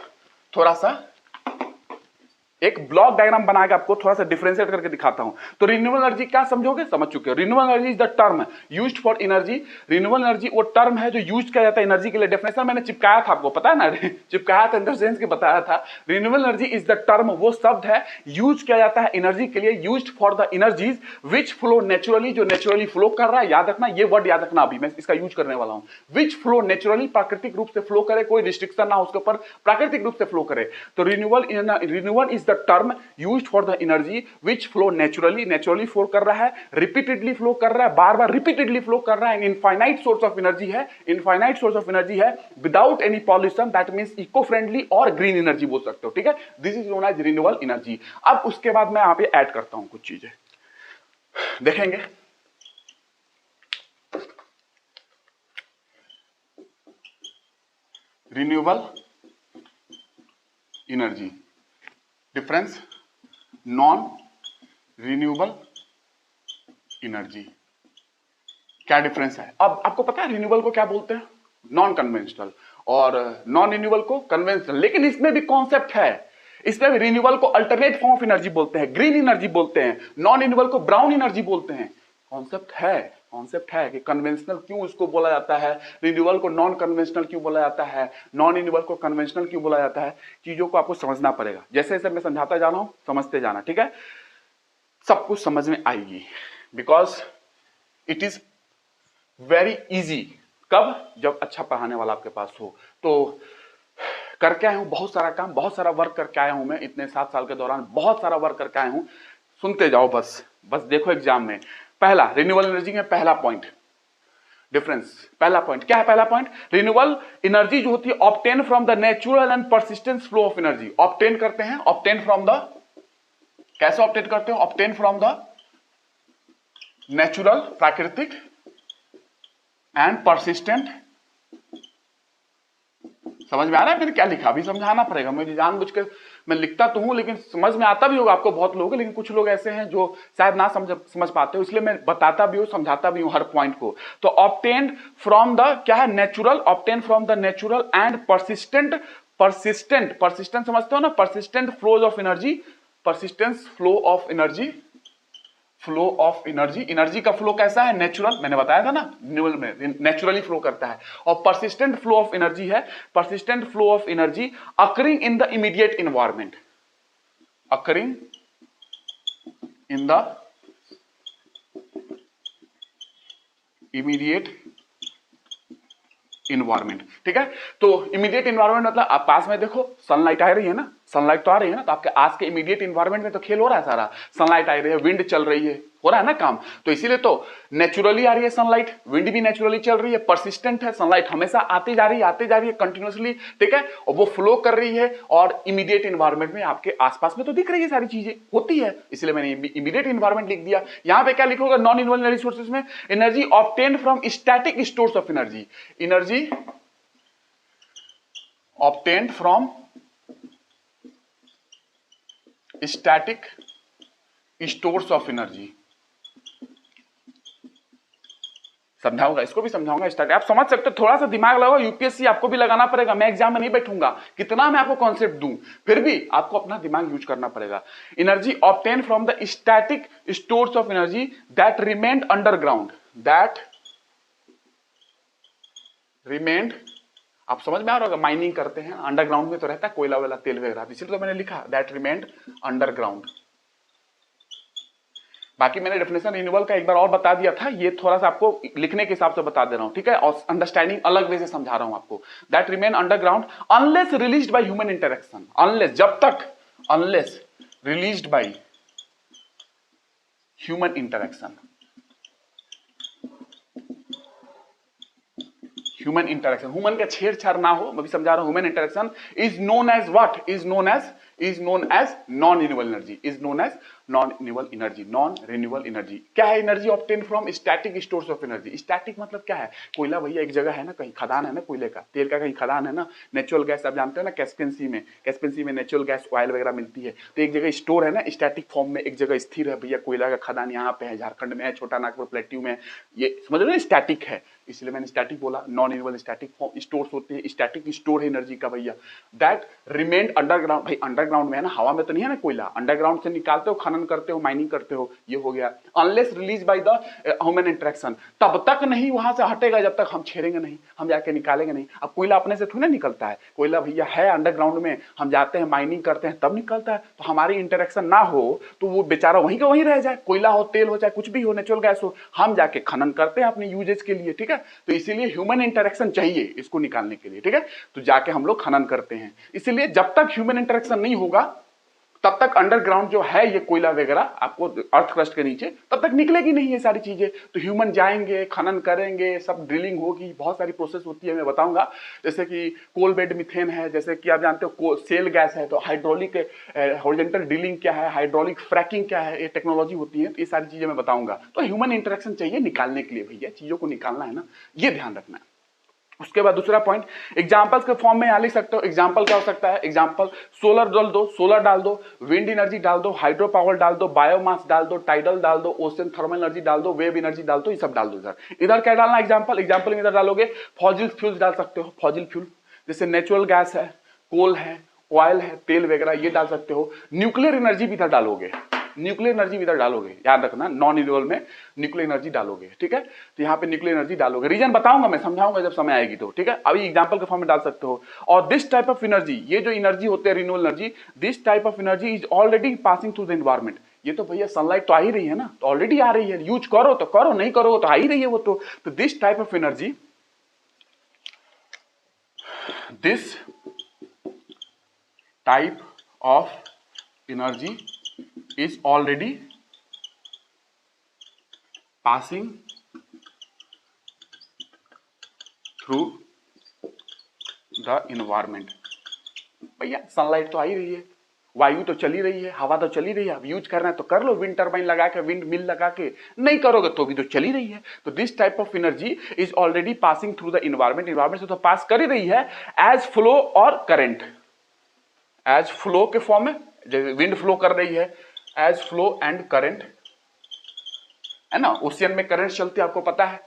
थोड़ा सा एक ब्लॉक डायग्राम बना के आपको थोड़ा सा डिफरेंशिएट करके दिखाता हूं। तो रिन्यूएबल एनर्जी क्या समझोगे, समझ चुके हो, renewable energy is the term used for energy, renewable energy वो टर्म है जो यूज किया जाता है एनर्जी के लिए। डेफिनेशन मैंने चिपकाया था आपको, पता है ना चिपकाया था इन द सेंस कि बताया था, renewable energy is the term, वो शब्द है यूज किया जाता है एनर्जी के लिए, used for the energies which flow naturally, जो नेचुरली फ्लो कर रहा है, याद रखना ये वर्ड याद रखना, अभी मैं इसका यूज करने वाला हूं, विच फ्लो नेचुरली, प्राकृतिक रूप से फ्लो करे, कोई रिस्ट्रिक्शन ना हो उसके ऊपर, प्राकृतिक रूप से फ्लो करे। तो renewable is the term used for the energy which flow naturally, naturally flow कर रहा है, रिपीटेडली फ्लो कर रहा है, बार बार रिपीटेडली फ्लो कर रहा है, इनफाइनाइट सोर्स ऑफ एनर्जी है, इनफाइनाइट सोर्स ऑफ एनर्जी है, without any pollution, that means eco friendly और ग्रीन एनर्जी बोल सकते हो, ठीक है, this is known as renewable energy. अब उसके बाद मैं यहां पे ऐड करता हूं कुछ चीजें, देखेंगे renewable energy, difference non renewable energy, क्या डिफरेंस है। अब आपको पता है रिन्यूएबल को क्या बोलते हैं, नॉन कन्वेंशनल, और नॉन रिन्यूएबल को कन्वेंशनल, लेकिन इसमें भी कॉन्सेप्ट है, इसमें भी रिन्यूएबल को अल्टरनेट फॉर्म ऑफ एनर्जी बोलते हैं, ग्रीन एनर्जी बोलते हैं, नॉन रिन्यूएबल को ब्राउन एनर्जी बोलते हैं, कॉन्सेप्ट है कि कन्वेंशनल क्यों उसको बोला जाता है, रिन्यूएबल को नॉन कन्वेंशनल क्यों बोला जाता है, नॉन रिन्यूएबल को कन्वेंशनल क्यों बोला जाता है, चीजों को आपको समझना पड़ेगा, जैसे जैसे मैं समझाता जा रहा हूं समझते जाना, ठीक है, सब कुछ समझ में आएगी, because it is very easy. कब, जब अच्छा पढ़ाने वाला आपके पास हो। तो करके आया हूं बहुत सारा काम, बहुत सारा वर्क करके आया हूं मैं इतने 7 साल के दौरान, बहुत सारा वर्क करके आया हूं, सुनते जाओ बस देखो एग्जाम में। पहला रिन्यूएबल एनर्जी में पहला पॉइंट डिफरेंस, पहला पॉइंट क्या है, पहला पॉइंट रिन्यूएबल एनर्जी जो होती है obtain from the natural and persistent flow of energy, obtain करते हैं, ऑब्टेन फ्रॉम द, कैसे ऑब्टेन करते हो, ऑब्टेन फ्रॉम द नेचुरल प्राकृतिक एंड परसिस्टेंट, समझ में आ रहा है मैंने क्या लिखा, अभी समझाना पड़ेगा मुझे, जानबूझ के मैं लिखता तो हूं लेकिन समझ में आता भी होगा आपको बहुत लोगों, लेकिन कुछ लोग ऐसे हैं जो शायद ना समझ पाते हो, इसलिए मैं बताता भी हूं, समझाता भी हूं हर पॉइंट को। तो ऑब्टेन फ्रॉम द क्या है, natural, obtain from the natural and persistent, persistent समझते हो ना, persistent flows of energy, persistence flow of energy, flow of energy, energy का फ्लो कैसा है, नेचुरल, मैंने बताया था ना रिन्यूएबल में नेचुरली फ्लो करता है, और परसिस्टेंट फ्लो ऑफ एनर्जी है, persistent flow of energy occurring in the immediate environment, occurring in the immediate environment, ठीक है। तो इमीडिएट इन्वायरमेंट मतलब आप पास में देखो सनलाइट आ रही है ना, सनलाइट तो आ रही है ना, तो आपके आस के इमीडिएट इन्वायरमेंट में तो खेल हो रहा है सारा, सनलाइट आ रही है, विंड चल रही है, हो रहा है ना काम, तो इसीलिए तो नेचुरली आ रही है सनलाइट, विंड भी नेचुरली चल रही है, परसिस्टेंट है, सनलाइट हमेशा आती जा रही है कंटिन्यूअसली, ठीक है, और वो फ्लो कर रही है, और इमीडिएट इन्वायरमेंट में आपके आसपास में तो दिख रही है सारी चीजें होती है, इसलिए मैंने इमीडिएट इन्वायरमेंट लिख दिया। यहां पे क्या लिखोगे, नॉन रिन्यूएबल एनर्जी सोर्सेज में energy obtained from static stores of energy, energy obtained from static stores of energy, समझाऊंगा, इसको भी समझाऊंगा, स्टार्ट आप समझ सकते हो, थोड़ा सा दिमाग लगाओ, यूपीएससी आपको भी लगाना पड़ेगा, मैं एग्जाम में नहीं बैठूंगा, कितना मैं आपको कॉन्सेप्ट दूं, फिर भी आपको अपना दिमाग यूज करना पड़ेगा। Energy obtain from the static stores of energy that remained underground, that remained, आप समझ में आ रहा होगा, माइनिंग करते हैं अंडरग्राउंड में तो रहता है कोयला वाला तेल वगैरह, इसलिए तो मैंने लिखा दैट रिमेन्ड अंडरग्राउंड, बाकी मैंने डेफिनेशन रिन्यूएबल का एक बार और बता दिया था, ये थोड़ा सा आपको लिखने के हिसाब से बता दे रहा हूं, ठीक है, और अंडरस्टैंडिंग अलग वे से समझा रहा हूं आपको। That remain underground unless released by human interaction, unless, जब तक, unless released by human interaction, human interaction, human का छेड़छाड़ ना हो, मैं भी समझा रहा हूं। Human interaction is known as what, is known as non renewable energy, is known as non renewable energy, non renewable energy. क्या है? Energy obtain from static stores of energy. Static मतलब क्या है? कोयला भैया एक जगह है ना, कहीं खदान है ना कोयले का, तेल का कहीं खदान है ना, नेचुरल गैस आप जानते हो ना, कैस्पियन सी में नेचुरल गैस ऑयल वगैरह मिलती है, तो एक जगह स्टोर है ना स्टैटिक फॉर्म में, एक जगह स्थिर है भैया, कोयला का खदान यहाँ पे है, झारखंड में है, छोटा नागपुर प्लेट्यू में, ये समझ रहे हो, स्टैटिक है, इसलिए मैंने स्टैटिक बोला। Non renewable static form stores होती है, स्टैटिक स्टोर है एनर्जी का भैया, दैट रिमेन अंडरग्राउंड। भाई अंडरग्राउंड में है ना, हवा में तो नहीं है ना कोयला, अंडरग्राउंड से निकालते हो, खनन करते हो, माइनिंग करते हो, ये हो गया। Unless release by the human interaction, तब तक नहीं वहां से हटेगा जब तक हम छेड़ेंगे नहीं, हम जाके निकालेंगे नहीं। अब कोयला अपने से थोड़ी ना निकलता है, कोयला भैया है अंडरग्राउंड में, हम जाते हैं माइनिंग करते हैं तब निकलता है, तो हमारी इंटरेक्शन ना हो तो वो बेचारा वहीं का वहीं रह जाए, कोयला हो, तेल हो, चाहे कुछ भी हो, नेचुरल गैस हो, हम जाके खनन करते हैं अपने यूजेज के लिए, ठीक है। तो इसीलिए ह्यूमन इंटरेक्शन चाहिए इसको निकालने के लिए, ठीक है, तो जाके हम लोग खनन करते हैं। इसलिए जब तक ह्यूमन इंटरेक्शन नहीं होगा तब तक अंडरग्राउंड जो है ये कोयला वगैरह आपको अर्थ क्रस्ट के नीचे तब तक निकलेगी नहीं ये सारी चीजें। तो ह्यूमन जाएंगे, खनन करेंगे, सब ड्रिलिंग होगी, बहुत सारी प्रोसेस होती है, मैं बताऊंगा। जैसे कि कोल बेड मिथेन है, जैसे कि आप जानते हो सेल गैस है, तो हाइड्रोलिक हॉरिजॉन्टल ड्रिलिंग क्या है, हाइड्रोलिक फ्रैकिंग क्या है, ये टेक्नोलॉजी होती है, तो ये सारी चीजें मैं बताऊंगा। तो ह्यूमन इंटरेक्शन चाहिए निकालने के लिए भैया, चीजों को निकालना है ना, ये ध्यान रखना है। उसके बाद दूसरा पॉइंट, एग्जांपल्स के फॉर्म में यहां लिख सकते हो। एग्जांपल क्या हो सकता है? एग्जांपल सोलर डाल दो, सोलर डाल दो, विंड एनर्जी डाल दो, हाइड्रो पावर डाल दो, बायोमास डाल दो, टाइडल डाल दो, ओशन थर्मल एनर्जी डाल दो, वेव एनर्जी डाल दो, ये सब डाल दो। इधर क्या डालना? एग्जांपल में इधर डालोगे फॉसिल फ्यूल्स डाल सकते हो, फॉसिल फ्यूल जैसे नेचुरल गैस है, कोल है, ऑयल है, तेल वगैरह ये डाल सकते हो। न्यूक्लियर एनर्जी भी इधर डालोगे, न्यूक्लियर एनर्जी भी इधर डालोगे, याद रखना, नॉन रिन्यूएबल में न्यूक्लियर एनर्जी डालोगे, ठीक है। तो यहाँ पे न्यूक्लियर एनर्जी डालोगे, रीजन बताऊंगा मैं, समझाऊंगा जब समय आएगी तो, ठीक है। अभी एग्जांपल के फॉर्म में डाल सकते हो। और दिस टाइप ऑफ एनर्जी, ये जो एनर्जी होते हैं renewable energy, this type of energy is already passing through the environment. ये तो भैया सनलाइट तो आ ही रही है ना, तो ऑलरेडी आ रही है, यूज करो तो करो, नहीं करो तो आ ही रही है वो तो। This type of energy, this type of energy is already passing through the environment। भैया सनलाइट तो आ ही रही है, वायु तो चली रही है, हवा तो चली रही है, अब यूज करना है तो कर लो, विंड टर्बाइन लगा के, विंड मिल लगा के, नहीं करोगे तो भी तो चली रही है। तो this type of energy is already passing through the environment, environment से तो पास कर ही रही है एज फ्लो और करंट, एज फ्लो के फॉर्म में, जैसे विंड फ्लो कर रही है, एज फ्लो एंड करंट, है ना। ओशियन में करंट चलती है, आपको पता है,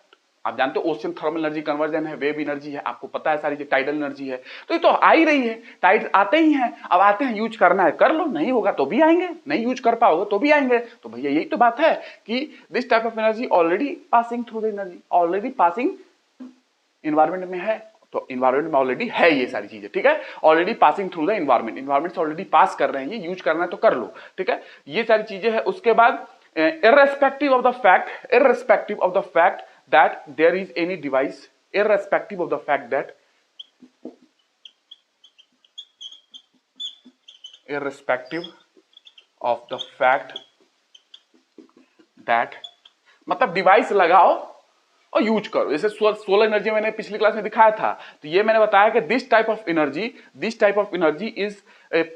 आप जानते हो ओशियन थर्मल एनर्जी कन्वर्जन है, वेव एनर्जी है, आपको पता है सारी, टाइडल एनर्जी है। तो ये तो आ ही रही है, टाइड आते ही हैं, अब आते हैं, यूज करना है कर लो, नहीं होगा तो भी आएंगे, नहीं यूज कर पाओगे तो भी आएंगे। तो भैया यही तो बात है कि this type of energy already passing through the energy, already passing environment में है, तो इन्वायरमेंट में ऑलरेडी है ये सारी चीजें, ठीक है। Already passing through the environment, environment से ऑलरेडी पास कर रहे हैं, ये यूज करना है तो कर लो, ठीक है, ये सारी चीजें है। उसके बाद irrespective of the fact that there is any device, irrespective of the fact that मतलब डिवाइस लगाओ और यूज करो। जैसे सोलर एनर्जी मैंने पिछली क्लास में दिखाया था, तो ये मैंने बताया कि this type of energy is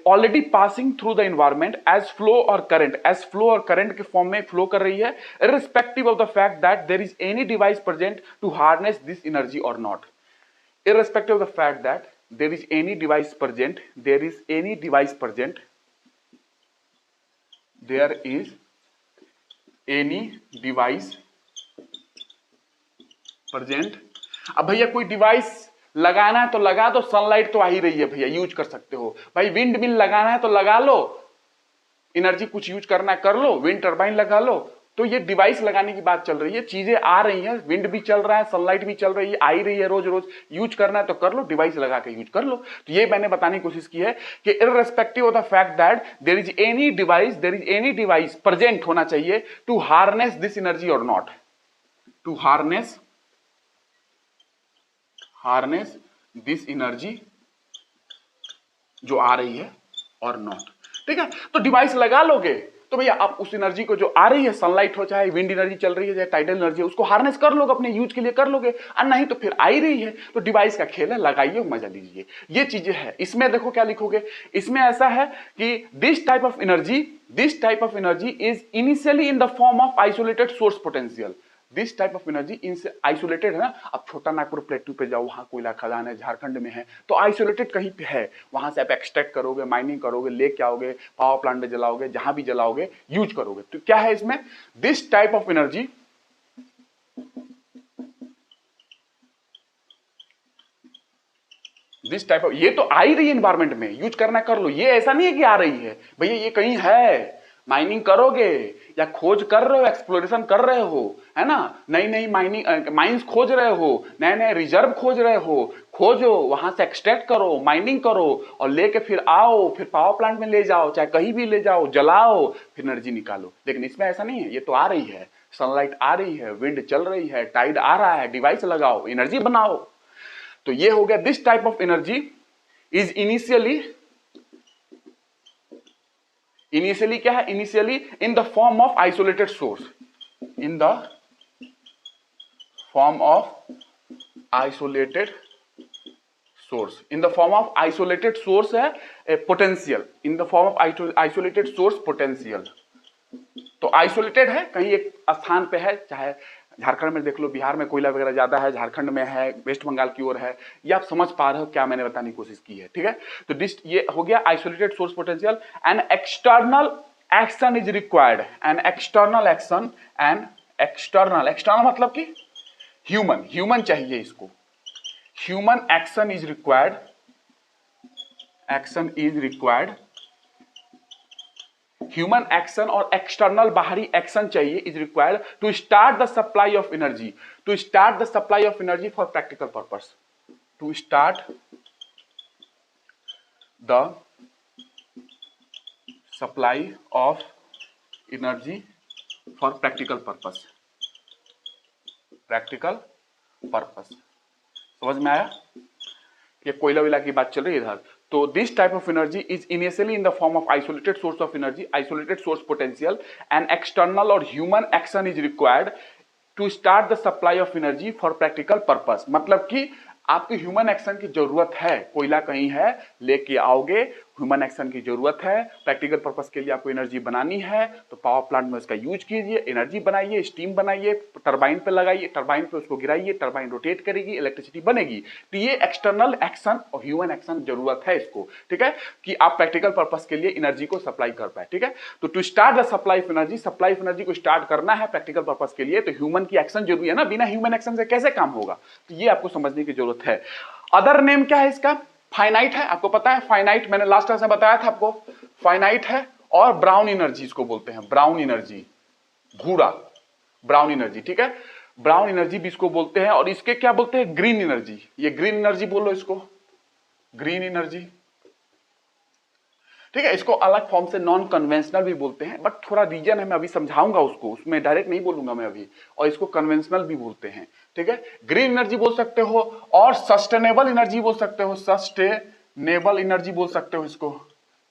already passing through the environment as flow और करंट, एज फ्लो और करंट के फॉर्म में फ्लो कर रही है, irrespective of the fact that there is any device present to harness this energy और not. Irrespective of the fact that there is any device present, there is any device present, there is any device present. अब भैया कोई device लगाना है तो लगा दो, sunlight तो आ ही रही है भैया, यूज कर सकते हो। भाई विंड मिल लगाना है तो लगा लो, एनर्जी कुछ यूज करना है कर लो, विंड टर्बाइन लगा लो, तो ये डिवाइस लगाने की बात चल रही है, चीजें आ रही हैं, विंड भी चल रहा है, सनलाइट भी चल रही है, आई रही है, रोज रोज यूज करना है तो कर लो, डिवाइस लगा के यूज कर लो। तो ये मैंने बताने की कोशिश की है कि irrespective of the fact that there is any device present होना चाहिए टू हार्नेस दिस एनर्जी और not, to harness this energy जो आ रही है और नॉट। ठीक है, तो डिवाइस लगा लोगे तो भैया आप उस एनर्जी को जो आ रही है, सनलाइट हो चाहे विंड एनर्जी चल रही है चाहे टाइडल एनर्जी है, उसको हार्नेस कर लोगे, अपने यूज के लिए कर लोगे, और नहीं तो फिर आ ही रही है तो डिवाइस का खेल है, लगाइए मजा लीजिए। ये चीजें है। इसमें देखो क्या लिखोगे, इसमें ऐसा है कि this type of energy is initially in the form of isolated source potential. This type of energy इनसे आइसोलेटेड है ना। अब छोटा नागपुर प्लेटू पे जाओ, वहां कोयला खदान है, झारखंड में है, तो आइसोलेटेड कहीं पे है, वहां से आप एक्सट्रैक्ट करोगे, माइनिंग करोगे, लेके आओगे, पावर प्लांट में जलाओगे, जहां भी जलाओगे यूज करोगे। तो क्या है इसमें, दिस टाइप ऑफ एनर्जी ये तो आ ही रही है एनवायरमेंट में, यूज करना कर लो। ये ऐसा नहीं है कि आ रही है भैया, ये कहीं है, माइनिंग करोगे या खोज कर रहे हो, एक्सप्लोरेशन कर रहे हो, है ना, नई नई माइंस खोज रहे हो, नए नए रिजर्व खोज रहे हो, खोजो, वहां से एक्सट्रैक्ट करो, माइनिंग करो और लेके फिर आओ, फिर पावर प्लांट में ले जाओ, चाहे कहीं भी ले जाओ, जलाओ, फिर एनर्जी निकालो। लेकिन इसमें ऐसा नहीं है, ये तो आ रही है, सनलाइट आ रही है, विंड चल रही है, टाइड आ रहा है, डिवाइस लगाओ, एनर्जी बनाओ। तो ये हो गया, this type of energy is initially क्या है, initially in the form of isolated source, in the form of isolated source, in the form of isolated source है potential, in the form of isolated source potential. तो isolated है, कहीं एक स्थान पे है, चाहे झारखंड में देख लो, बिहार में कोयला वगैरह ज्यादा है, झारखंड में है, वेस्ट बंगाल की ओर है, ये आप समझ पा रहे हो क्या मैंने बताने की कोशिश की है। ठीक है, तो ये हो गया isolated source potential. An external action is required, an external action, an external मतलब कि ह्यूमन चाहिए इसको, human action is required, human action और एक्सटर्नल बाहरी एक्शन चाहिए, is required to start the supply of energy, for practical purpose, to start the supply of energy for practical purpose. समझ में आया, ये कोयला विला की बात चल रही है इधर। तो this type of energy is initially in the form of isolated source of energy, isolated source potential, and external और human action is required to start the supply of energy for practical purpose. मतलब कि आपकी human action की जरूरत है, कोयला कहीं है, लेके आओगे, ह्यूमन एक्शन की जरूरत है, प्रैक्टिकल पर्पस के लिए आपको एनर्जी बनानी है, तो पावर प्लांट में उसका यूज कीजिए, एनर्जी बनाइए, स्टीम बनाइए, टरबाइन पे लगाइए, टरबाइन पे उसको गिराइए, टरबाइन रोटेट करेगी, इलेक्ट्रिसिटी बनेगी। तो ये एक्सटर्नल एक्शन और ह्यूमन एक्शन जरूरत है इसको, ठीक है, कि आप प्रैक्टिकल पर्पस के लिए एनर्जी को सप्लाई कर पाए। ठीक है, तो to start the supply of energy को स्टार्ट करना है प्रैक्टिकल पर्पस के लिए, तो ह्यूमन की एक्शन जरूरी है ना, बिना ह्यूमन एक्शन से कैसे काम होगा, तो ये आपको समझने की जरूरत है। अदर नेम क्या है इसका, फाइनाइट है, आपको पता है फाइनाइट, मैंने लास्ट क्लास में बताया था आपको, फाइनाइट है, और ब्राउन एनर्जी इसको बोलते हैं, ब्राउन एनर्जी, भूरा, ब्राउन एनर्जी। ठीक है, ब्राउन एनर्जी भी इसको बोलते हैं, और इसके क्या बोलते हैं, ग्रीन एनर्जी, ये ग्रीन एनर्जी बोलो इसको, ग्रीन एनर्जी। ठीक है, इसको अलग फॉर्म से नॉन कन्वेंशनल भी बोलते हैं, बट थोड़ा रीजन है, मैं अभी समझाऊंगा उसको, उसमें डायरेक्ट नहीं बोलूंगा मैं अभी। और इसको कन्वेंशनल भी बोलते हैं। ठीक है, ग्रीन एनर्जी बोल सकते हो, और सस्टेनेबल एनर्जी बोल सकते हो, सस्टेनेबल एनर्जी बोल सकते हो इसको।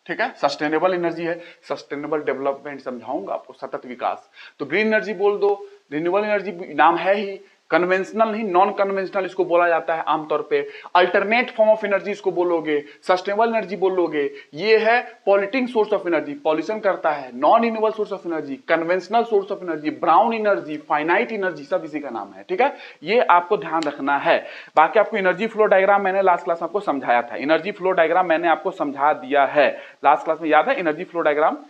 ठीक है, सस्टेनेबल एनर्जी है, सस्टेनेबल डेवलपमेंट समझाऊंगा आपको, सतत विकास। तो ग्रीन एनर्जी बोल दो, रिन्यूएबल एनर्जी नाम है ही, कन्वेंशनल नहीं नॉन कन्वेंशनल इसको बोला जाता है आमतौर पे, अल्टरनेट फॉर्म ऑफ एनर्जी इसको बोलोगे, सस्टेनेबल एनर्जी बोलोगे, ये है polluting source of energy, pollution करता है, non renewable source of energy, conventional source of energy, brown energy, finite energy, सब इसी का नाम है। ठीक है, ये आपको ध्यान रखना है। बाकी आपको एनर्जी फ्लो डायग्राम मैंने लास्ट क्लास में आपको समझाया था, एनर्जी फ्लो डायग्राम मैंने आपको समझा दिया है लास्ट क्लास में, याद है एनर्जी फ्लो डायग्राम?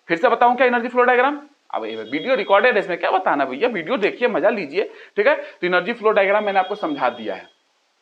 फिर से बताऊं क्या एनर्जी फ्लो डायग्राम? अब ये वीडियो रिकॉर्डेड है, इसमें क्या बताना भैया, वीडियो देखिए, मजा लीजिए। ठीक है, तो एनर्जी फ्लो डायग्राम मैंने आपको समझा दिया है।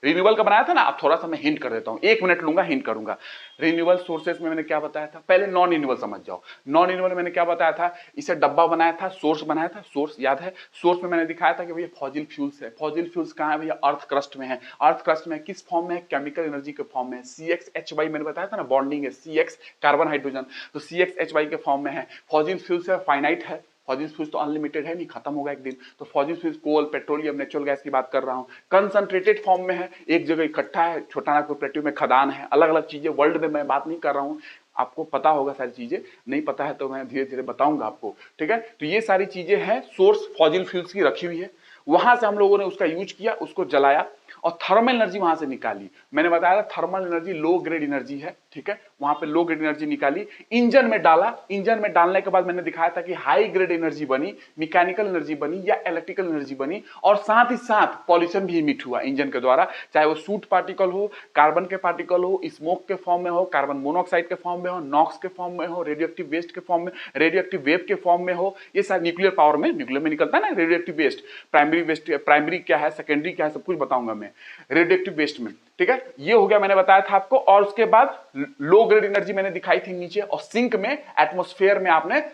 रिन्यूएबल का बनाया था ना, अब थोड़ा सा मैं हिंट कर देता हूं, 1 मिनट लूंगा, हिंट करूंगा। रिन्यूएबल सोर्सेस में मैंने क्या बताया था, पहले नॉन रिन्यूएबल समझ जाओ। नॉन रिन्यूएबल मैंने क्या बताया था, इसे डब्बा बनाया था, सोर्स बनाया था, सोर्स याद है, सोर्स में मैंने दिखाया था कि भैया फॉसिल फ्यूल्स है। फॉसिल फ्यूल्स कहां है भैया, अर्थ क्रस्ट में है। अर्थ क्रस्ट में किस फॉर्म में है, केमिकल एनर्जी के फॉर्म में है। CXHY मैंने बताया था ना, बॉन्डिंग है, CX कार्बन हाइड्रोजन, तो CXHY के फॉर्म में है। फॉसिल फ्यूल्स है, फाइनाइट है, फॉसिल फ्यूल्स तो अनलिमिटेड है नहीं, खत्म होगा एक दिन। तो फॉसिल फ्यूल्स कोल, पेट्रोलियम, नेचुरल गैस की बात कर रहा हूं। कंसंट्रेटेड फॉर्म में है, एक जगह इकट्ठा है, छोटा नागपुर प्लेट्यू में खदान है, अलग अलग चीजें वर्ल्ड में मैं बात नहीं कर रहा हूं, आपको पता होगा सारी चीजें, नहीं पता है तो मैं धीरे धीरे बताऊंगा आपको, ठीक है। तो ये सारी चीजें हैं, सोर्स फॉसिल फ्यूल्स की रखी हुई है, वहां से हम लोगों ने उसका यूज किया, उसको जलाया और थर्मल एनर्जी वहां से निकाली। मैंने बताया था thermal energy low grade energy है, ठीक है, वहां पे लो ग्रेड एनर्जी निकाली, इंजन में डाला, इंजन में डालने के बाद मैंने दिखाया था कि हाई ग्रेड एनर्जी बनी, मैकेनिकल एनर्जी बनी या इलेक्ट्रिकल एनर्जी बनी, और साथ ही साथ पॉल्यूशन भी इमिट हुआ इंजन के द्वारा, चाहे वो सूट पार्टिकल हो, कार्बन के पार्टिकल हो, स्मोक के फॉर्म में हो, कार्बन मोनोऑक्साइड के फॉर्म में हो, नॉक्स के फॉर्म में हो, रेडियोएक्टिव वेस्ट के फॉर्म में, रेडियोएक्टिव वेव के फॉर्म में हो, ये सारे न्यूक्लियर पावर में, न्यूक्लियर में निकलता है ना radioactive waste, primary waste, primary क्या है, सेकेंडरी क्या है, सब कुछ बताऊंगा मैं रेडियोएक्टिव वेस्ट में, ठीक है। ये हो गया, मैंने बताया था आपको। और उसके बाद लो ग्रेड एनर्जी मैंने दिखाई थी नीचे, और सिंक में एटमॉस्फेयर में आपने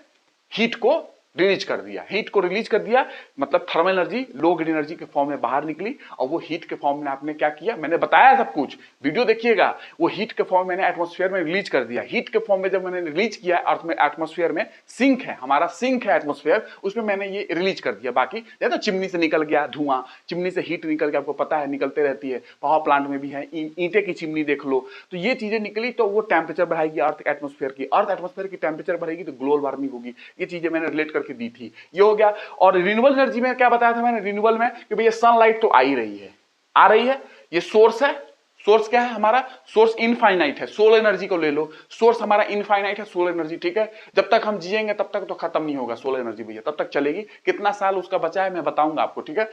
हीट को रिलीज कर दिया, हीट को रिलीज कर दिया, मतलब thermal energy low grade energy के फॉर्म में बाहर निकली, और वो हीट के फॉर्म में आपने क्या किया, मैंने बताया सब कुछ, वीडियो देखिएगा, वो हीट के फॉर्म में मैंने एटमॉस्फेयर में रिलीज कर दिया। हीट के फॉर्म में जब मैंने रिलीज किया अर्थ में, एटमॉस्फेयर में, सिंक है हमारा, सिंक है एटमॉस्फेयर, उसमें मैंने ये रिलीज कर दिया। बाकी जैसे चिमनी से निकल गया धुआं, चिमनी से हीट निकल गया, आपको पता है निकलते रहती है, पावर प्लांट में भी है, ईंटे की चिमनी देख लो, तो ये चीजें निकली, तो वो टेम्परेचर बढ़ाएगी अर्थ एटमॉस्फेयर की, अर्थ एटमॉस्फेयर की टेम्परेचर बढ़ेगी तो ग्लोबल वार्मिंग होगी। ये चीजें मैंने रिलेट करके दी थी, ये हो गया। और रिन्यूएबल एनर्जी में क्या बताया था मैंने, रिन्यूएबल में कि भैया सनलाइट तो आ ही रही है, आ रही है, ये सोर्स है, सोर्स क्या है हमारा, सोर्स इनफाइनाइट है, सोलर एनर्जी को ले लो, सोर्स हमारा इनफाइनाइट है सोलर एनर्जी, ठीक है। जब तक हम जिएंगे तब तक तो खत्म नहीं होगा सोलर एनर्जी भैया, तब तक चलेगी, कितना साल उसका बचा है मैं बताऊंगा आपको, ठीक है।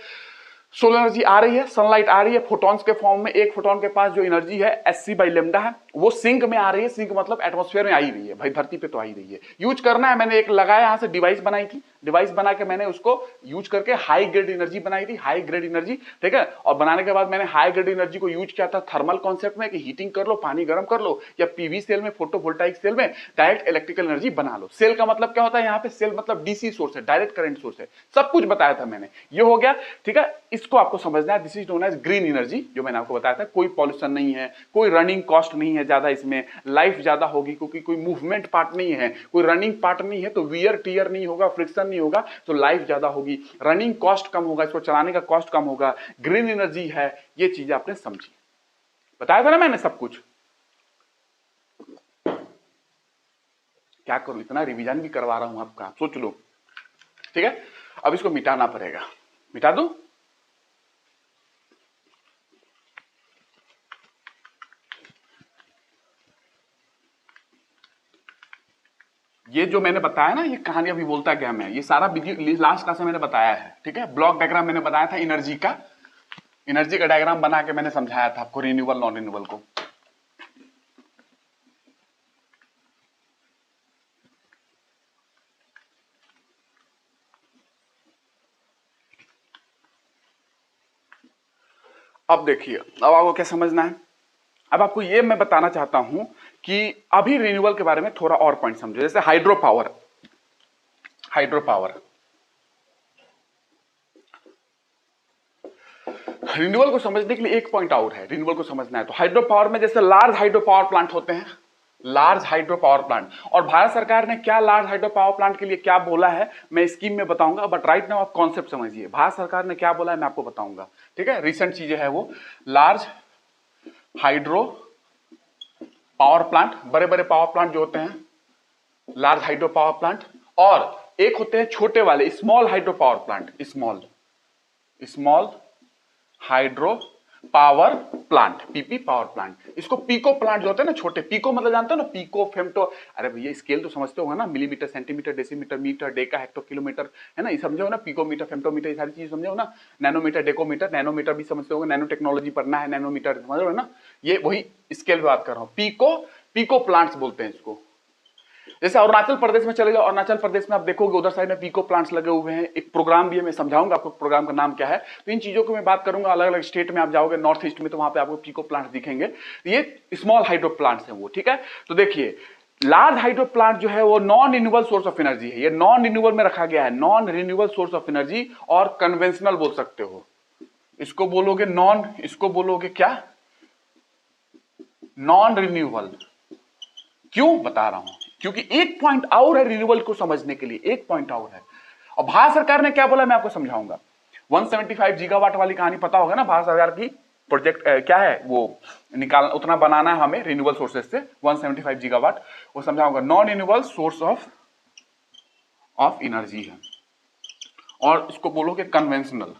सोलर एनर्जी आ रही है, सनलाइट आ रही है फोटॉन्स के फॉर्म में, एक फोटॉन के पास जो एनर्जी है Sc/λ है, वो सिंक में आ रही है, सिंक मतलब एटमॉस्फेयर में आ ही रही है भाई, धरती पे तो आ ही रही है, यूज करना है। मैंने एक लगाया यहां से डिवाइस बनाई थी, डिवाइस बना के मैंने उसको यूज करके हाई ग्रेड एनर्जी बनाई थी, हाई ग्रेड एनर्जी, ठीक है। और बनाने के बाद मैंने हाई ग्रेड एनर्जी को यूज किया था थर्मल कॉन्सेप्ट में, कि हीटिंग कर लो, पानी गर्म कर लो, या पीवी सेल में, फोटोवोल्टाइक सेल में डायरेक्ट इलेक्ट्रिकल एनर्जी बना लो। सेल का मतलब क्या होता है, यहाँ पे सेल मतलब डीसी सोर्स है, डायरेक्ट करंट सोर्स है, सब कुछ बताया था मैंने, ये हो गया, ठीक है। इसको आपको समझना है, this is known as green energy, जो मैंने आपको बताया था, कोई पॉल्यूशन नहीं है, कोई रनिंग कॉस्ट नहीं है ज्यादा, इसमें लाइफ ज्यादा होगी, क्योंकि कोई मूवमेंट पार्ट नहीं है, कोई रनिंग पार्ट नहीं है, तो वियर टीयर नहीं होगा, फ्रिक्शन नहीं होगा, तो लाइफ ज्यादा होगी, रनिंग कॉस्ट कम होगा, इसको चलाने का कॉस्ट कम होगा, ग्रीन एनर्जी है, ये चीजें आपने समझी, बताया था ना मैंने सब कुछ। क्या करूं, इतना रिवीजन भी करवा रहा हूं आपका, सोच लो, ठीक है। अब इसको मिटाना पड़ेगा, मिटा दूं, ये जो मैंने बताया ना, ये कहानी अभी बोलता क्या मैं, ये सारा वीडियो लास्ट क्लास में मैंने बताया है, ठीक है। ब्लॉक डायग्राम मैंने बताया था एनर्जी का, एनर्जी का डायग्राम बना के मैंने समझाया था आपको, रिन्यूएबल नॉन रिन्यूएबल को। अब देखिए, अब आपको क्या समझना है, अब आपको ये मैं बताना चाहता हूं कि अभी रिन्यूएबल के बारे में थोड़ा और पॉइंट समझो, जैसे hydro power, hydro power, renewable को समझने के लिए एक पॉइंट और है, रिन्यूएबल को समझना है तो हाइड्रो पावर में जैसे लार्ज हाइड्रो पावर प्लांट होते हैं, लार्ज हाइड्रो पावर प्लांट, और भारत सरकार ने क्या लार्ज हाइड्रो पावर प्लांट के लिए क्या बोला है मैं स्कीम में बताऊंगा, बट राइट नाउ आप कॉन्सेप्ट समझिए, भारत सरकार ने क्या बोला है मैं आपको बताऊंगा, ठीक है। रिसेंट चीजें है वो, लार्ज हाइड्रो पावर प्लांट, बड़े बड़े पावर प्लांट जो होते हैं, लार्ज हाइड्रो पावर प्लांट, और एक होते हैं छोटे वाले small hydro power plant, small small hydro power plant, PP power plant, इसको पीको प्लांट जो होते हैं ना छोटे, पीको मतलब जानते हो ना, पीको फेम्टो, अरे भैया स्केल तो समझते हो ना, millimetre, centimetre, decimetre, metre, deca, hecto, kilometre, है ना, ये समझो ना, पीकोमीटर, फेम्टोमीटर, ये सारी चीज समझो ना, नैनोमीटर, डेकोमीटर, नैनोमीटर भी समझते हो, नैनो टेक्नोलॉजी पढ़ना है, नैनोमीटर समझ रहे हो ना, ये वही स्केल पे बात कर रहा हूं, पीको, पीको प्लांट्स बोलते हैं इसको। जैसे अरुणाचल प्रदेश में चले जाओ, अरुणाचल प्रदेश में आप देखोगे उधर साइड में पीको प्लांट्स लगे हुए हैं, एक प्रोग्राम भी है, मैं समझाऊंगा आपको प्रोग्राम का नाम क्या है। तो इन चीजों को मैं बात करूंगा। अलग अलग स्टेट में आप जाओगे, नॉर्थ ईस्ट में, तो वहां पे आपको पीको प्लांट्स दिखेंगे। ये स्मॉल हाइड्रो प्लांट्स हैं वो, ठीक है। तो देखिए लार्ज हाइड्रो प्लांट जो है वो non renewable source of energy है। ये नॉन रिन्यूएबल में रखा गया है, non renewable source of energy, और कन्वेंशनल बोल सकते हो इसको, बोलोगे नॉन, इसको बोलोगे क्या, नॉन रिन्यूएबल। क्यों बता रहा हूं, क्योंकि एक पॉइंट और है रिन्यूएबल को समझने के लिए, एक पॉइंट और है। और भारत सरकार ने क्या बोला मैं आपको समझाऊंगा। 175 गीगावाट वाली कहानी पता होगा ना, भारत सरकार की प्रोजेक्ट क्या है वो, निकालना, उतना बनाना है हमें रिन्यूएबल सोर्सेज से 175 गीगावाट, वो समझाऊंगा। Non renewable source of energy है, और इसको बोलोगे कन्वेंशनल।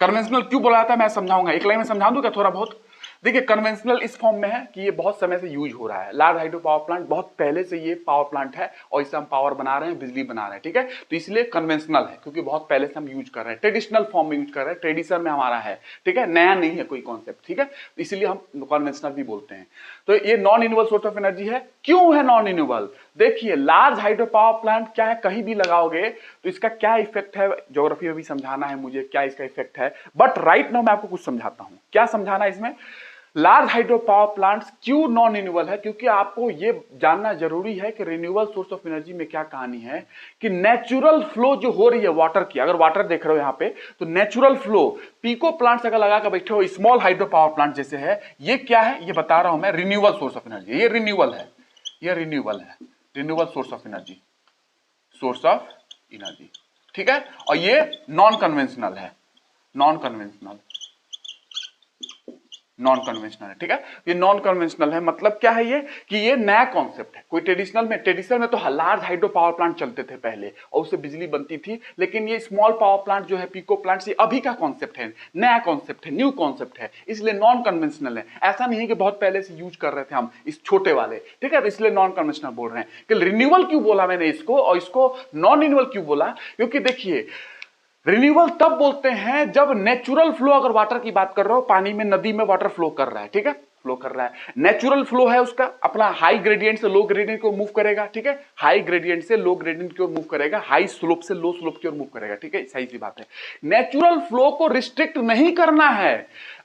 कन्वेंशनल क्यों बोला जाता है मैं समझाऊंगा, एक लाइन में समझा दूं क्या थोड़ा बहुत। देखिए कन्वेंशनल इस फॉर्म में है कि ये बहुत समय से यूज हो रहा है। लार्ज हाइड्रो पावर प्लांट बहुत पहले से ये पावर प्लांट है, और इससे हम पावर बना रहे हैं, बिजली बना रहे हैं, ठीक है। तो इसलिए कन्वेंशनल है, क्योंकि बहुत पहले से हम यूज कर रहे हैं, ट्रेडिशनल फॉर्म में यूज कर रहे हैं, ट्रेडिशन में हमारा है, ठीक है, नया नहीं है कोई कॉन्सेप्ट, ठीक है। तो इसलिए हम कन्वेंशनल भी बोलते हैं। तो ये non renewable source of energy है। क्यों है नॉन रिन्यूएबल, देखिए लार्ज हाइड्रो पावर प्लांट क्या है, कहीं भी लगाओगे तो इसका क्या इफेक्ट है, ज्योग्राफी में भी समझाना है मुझे क्या इसका इफेक्ट है, बट राइट नाउ मैं आपको कुछ समझाता हूं। क्या समझाना है इसमें, लार्ज हाइड्रो पावर प्लांट्स क्यों नॉन रिन्यूएबल है, क्योंकि आपको ये जानना जरूरी है कि रिन्यूएबल सोर्स ऑफ एनर्जी में क्या कहानी है, कि नेचुरल फ्लो जो हो रही है वाटर की, अगर वाटर देख रहे हो यहाँ पे, तो नेचुरल फ्लो पीको प्लांट्स अगर लगा कर बैठे हो, स्मॉल हाइड्रो पावर प्लांट जैसे है, ये क्या है, ये बता रहा हूं मैं, रिन्यूएबल सोर्स ऑफ एनर्जी। ये रिन्यूएबल है, ये रिन्यूएबल है, renewable source of energy, source of energy, ठीक है। और ये नॉन कन्वेंशनल है, नॉन कन्वेंशनल, नॉन कन्वेंशनल है, ठीक है। ये नॉन कन्वेंशनल है, मतलब क्या है ये, कि ये नया कॉन्सेप्ट है। कोई ट्रेडिशनल में तो लार्ज हाइड्रो पावर प्लांट चलते थे पहले, और उससे बिजली बनती थी, लेकिन ये स्मॉल पावर प्लांट जो है, पीको प्लांट, ये अभी का कॉन्सेप्ट है, नया कॉन्सेप्ट है, न्यू कॉन्सेप्ट है, इसलिए नॉन कन्वेंशनल है। ऐसा नहीं है कि बहुत पहले से यूज कर रहे थे हम इस छोटे वाले, ठीक है, तो इसलिए नॉन कन्वेंशनल बोल रहे हैं। कि रिन्यूएबल क्यों बोला मैंने इसको, और इसको नॉन रिन्यूएबल क्यों बोला, क्योंकि देखिए रिन्यूएबल तब बोलते हैं जब नेचुरल फ्लो, अगर वाटर की बात कर रहे हो, पानी में, नदी में वाटर फ्लो कर रहा है, ठीक है, फ्लो कर रहा है, नेचुरल फ्लो है उसका, अपना हाई ग्रेडियंट से लो ग्रेडियंट की ओर मूव करेगा, ठीक है, हाई ग्रेडियंट से लो ग्रेडियंट की ओर मूव करेगा, हाई स्लोप से लो स्लोप की ओर मूव करेगा, ठीक है, सही सी बात है। नेचुरल फ्लो को रिस्ट्रिक्ट नहीं करना है।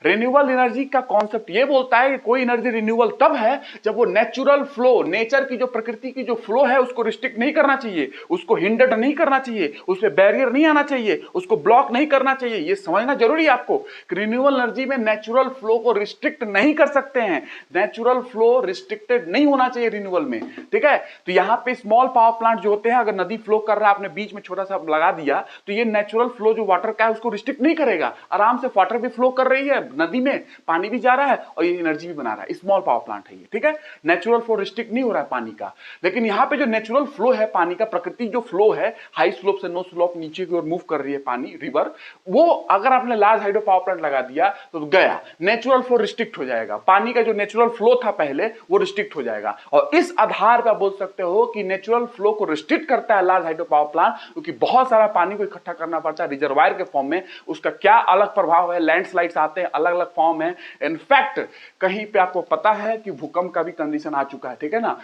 रिन्यूएबल एनर्जी का कॉन्सेप्ट ये बोलता है कि कोई एनर्जी रिन्यूएबल तब है जब वो नेचुरल फ्लो, नेचर की जो, प्रकृति की जो फ्लो है, उसको रिस्ट्रिक्ट नहीं करना चाहिए, उसको हिंडर्ड नहीं करना चाहिए, उस पर बैरियर नहीं आना चाहिए, उसको ब्लॉक नहीं करना चाहिए। ये समझना जरूरी है आपको कि रिन्यूएबल एनर्जी में नेचुरल फ्लो को रिस्ट्रिक्ट नहीं कर सकते हैं, नेचुरल फ्लो रिस्ट्रिक्टेड नहीं होना चाहिए रिन्यूएबल में, ठीक है। तो यहां पे स्मॉल पावर प्लांट जो होते हैं, अगर नदी फ्लो कर रहा है, आपने बीच में छोटा सा लगा दिया, तो ये नेचुरल फ्लो जो वाटर का है उसको रिस्ट्रिक्ट नहीं करेगा, आराम से वाटर भी फ्लो कर रही है, नदी में पानी भी जा रहा है, और ये एनर्जी भी बना रहा है। स्मॉल पावर प्लांट है ये, ठीक है, नेचुरल फ्लो रिस्ट्रिक्ट नहीं हो रहा है पानी का। लेकिन यहां पे जो नेचुरल फ्लो है पानी का, प्रकृति जो फ्लो है, हाई स्लोप से नो स्लोप नीचे की ओर मूव कर रही है पानी, रिवर, वो अगर आपने लार्ज हाइड्रो पावर प्लांट लगा दिया तो गया, नेचुरल फ्लो रिस्ट्रिक्ट हो जाएगा, पानी का जो नेचुरल फ्लो था पहले वो रिस्ट्रिक्ट हो जाएगा। और इस आधार पर बोल सकते हो कि नेचुरल फ्लो को रिस्ट्रिक्ट करता है लार्ज हाइड्रो पावर प्लांट, क्योंकि बहुत सारा पानी को इकट्ठा करना पड़ता है रिजर्वायर के फॉर्म में। उसका क्या अलग प्रभाव है, लैंडस्लाइड्स आते हैं, अलग अलग फॉर्म है। इनफैक्ट कहीं पे आपको पता है कि भूकंप का भी कंडीशन आ चुका है, ठीक है ना,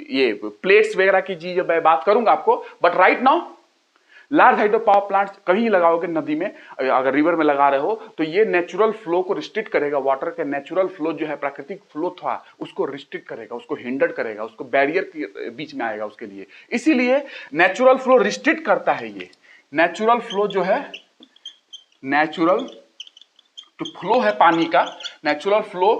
ये प्लेट्स वगैरह की चीज मैं बात करूंगा आपको, but right now large hydro power plant कहीं लगाओगे, नदी में, अगर रिवर में लगा रहे हो, तो ये नेचुरल फ्लो को रिस्ट्रिक्ट करेगा, वाटर के नेचुरल फ्लो जो है, प्राकृतिक फ्लो था, उसको रिस्ट्रिक्ट करेगा, उसको हिंडर करेगा, उसको बैरियर के बीच में आएगा उसके लिए। इसीलिए नेचुरल फ्लो रिस्ट्रिक्ट करता है। ये नेचुरल फ्लो जो है, नेचुरल जो फ्लो है पानी का, नेचुरल फ्लो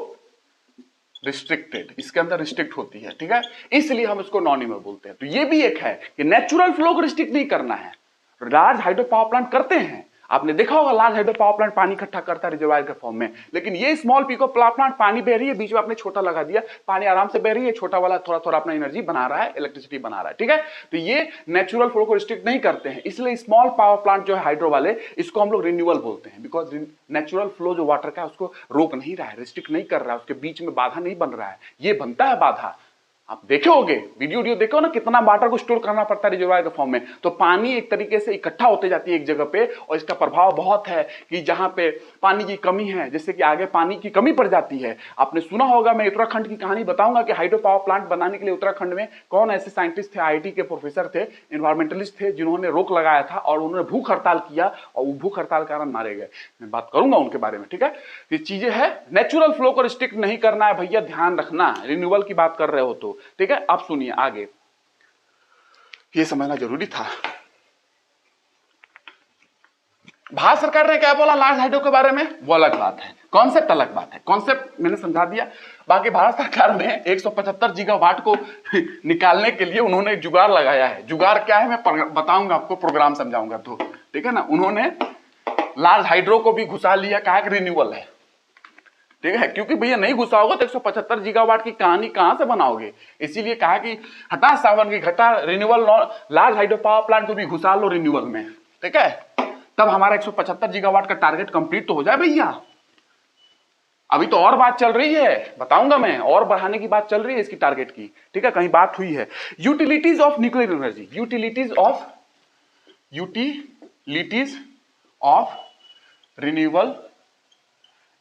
रिस्ट्रिक्टेड, इसके अंदर रिस्ट्रिक्ट होती है, ठीक है, इसलिए हम इसको नॉन रिन्यूएबल बोलते हैं। तो ये भी एक है कि नेचुरल फ्लो को रिस्ट्रिक्ट नहीं करना है। लार्ज हाइड्रो पावर प्लांट करते हैं, आपने देखा होगा लार्ज हाइड्रो पावर प्लांट पानी इकट्ठा करता है रिजर्वायर के फॉर्म में, लेकिन ये स्मॉल पीको पावर प्लांट पानी बह रही है, बीच में आपने छोटा लगा दिया, पानी आराम से बह रही है, छोटा वाला थोड़ा थोड़ा अपना एनर्जी बना रहा है, इलेक्ट्रिसिटी बना रहा है, ठीक है। तो ये नेचुरल फ्लो को रिस्ट्रिक्ट नहीं करते हैं, इसलिए स्मॉल पावर प्लांट जो है हाइड्रो वाले, इसको हम लोग रिन्यूएबल बोलते हैं, बिकॉज नेचुरल फ्लो जो वाटर का उसको रोक नहीं रहा है, रिस्ट्रिक्ट नहीं कर रहा है, उसके बीच में बाधा नहीं बन रहा है। ये बनता है बाधा, आप देखे होगे वीडियो देखो ना, कितना वाटर को स्टोर करना पड़ता है रिजर्वायर के फॉर्म में, तो पानी एक तरीके से इकट्ठा होते जाती है एक जगह पे, और इसका प्रभाव बहुत है कि जहां पे पानी की कमी है, जैसे कि आगे पानी की कमी पड़ जाती है। आपने सुना होगा, मैं उत्तराखंड की कहानी बताऊंगा कि हाइड्रो पावर प्लांट बनाने के लिए उत्तराखंड में कौन ऐसे साइंटिस्ट थे, आईआईटी के प्रोफेसर थे, एनवायरमेंटलिस्ट थे, जिन्होंने रोक लगाया था और उन्होंने भूख हड़ताल किया और वो भूख हड़ताल के कारण मारे गए। मैं बात करूंगा उनके बारे में, ठीक है। ये चीजें है, नेचुरल फ्लो को रिस्ट्रिक्ट नहीं करना है भैया, ध्यान रखना, रिन्यूअल की बात कर रहे हो तो, ठीक है। अब सुनिए आगे, ये समझना जरूरी था। भारत सरकार ने क्या बोला लार्ज हाइड्रो के बारे में, वो अलग बात है, कॉन्सेप्ट अलग बात है, कॉन्सेप्ट मैंने समझा दिया। बाकी भारत सरकार ने 175 गीगावाट को निकालने के लिए उन्होंने जुगाड़ लगाया है। जुगाड़ क्या है मैं बताऊंगा आपको, प्रोग्राम समझाऊंगा तो, ठीक है ना। उन्होंने लार्ज हाइड्रो को भी घुसा लिया, कहा कि रिन्यूअल है, ठीक है, क्योंकि भैया नहीं घुसा होगा तो 175 गीगावाट की कहानी कहां से बनाओगे। इसीलिए कहा कि हटा सावन की घटा, renewal large hydro power plant को भी घुसा लो रिन्यूअल में, ठीक है, तब हमारा 175 गीगावाट का टारगेट कंप्लीट तो हो जाए भैया। अभी तो और बात चल रही है, बताऊंगा मैं, और बढ़ाने की बात चल रही है इसकी टारगेट की, ठीक है, कहीं बात हुई है। Utilities of nuclear energy, utilities of renewable.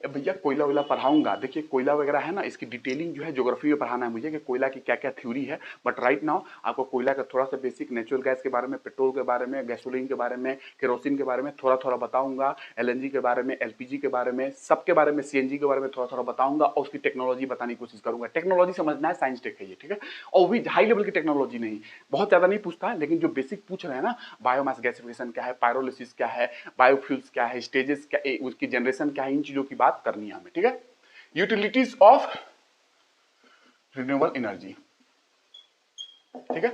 भैया कोयला वोयला पढ़ाऊंगा, देखिए कोयला वगैरह है ना, इसकी डिटेलिंग जो है ज्योग्राफी में पढ़ाना है मुझे कि कोयला की क्या क्या थ्योरी है। बट राइट नाउ आपको कोयला का थोड़ा सा बेसिक, नेचुरल गैस के बारे में, पेट्रोल के बारे में, गैसोलीन के बारे में, केरोसिन के बारे में थोड़ा थोड़ा बताऊंगा, एलएनजी के बारे में, एलपीजी के बारे में, सबके बारे में, सीएनजी के बारे में थोड़ा थोड़ा बताऊंगा और उसकी टेक्नोलॉजी बताने की कोशिश करूंगा। टेक्नोलॉजी समझना है, साइंस टेक है ये, ठीक है, और भी हाई लेवल की टेक्नोलॉजी नहीं, बहुत ज्यादा नहीं पूछता है, लेकिन जो बेसिक पूछ रहे हैं ना, बायोमास गैसिफिकेशन क्या है, पायरोलिसिस क्या है, बायोफ्यूल्स क्या है, स्टेजेस क्या, उसकी जनरेशन क्या है, इन चीजों की बात करनी है हमें, ठीक है। यूटिलिटीज ऑफ रिन्यूएबल एनर्जी, ठीक है,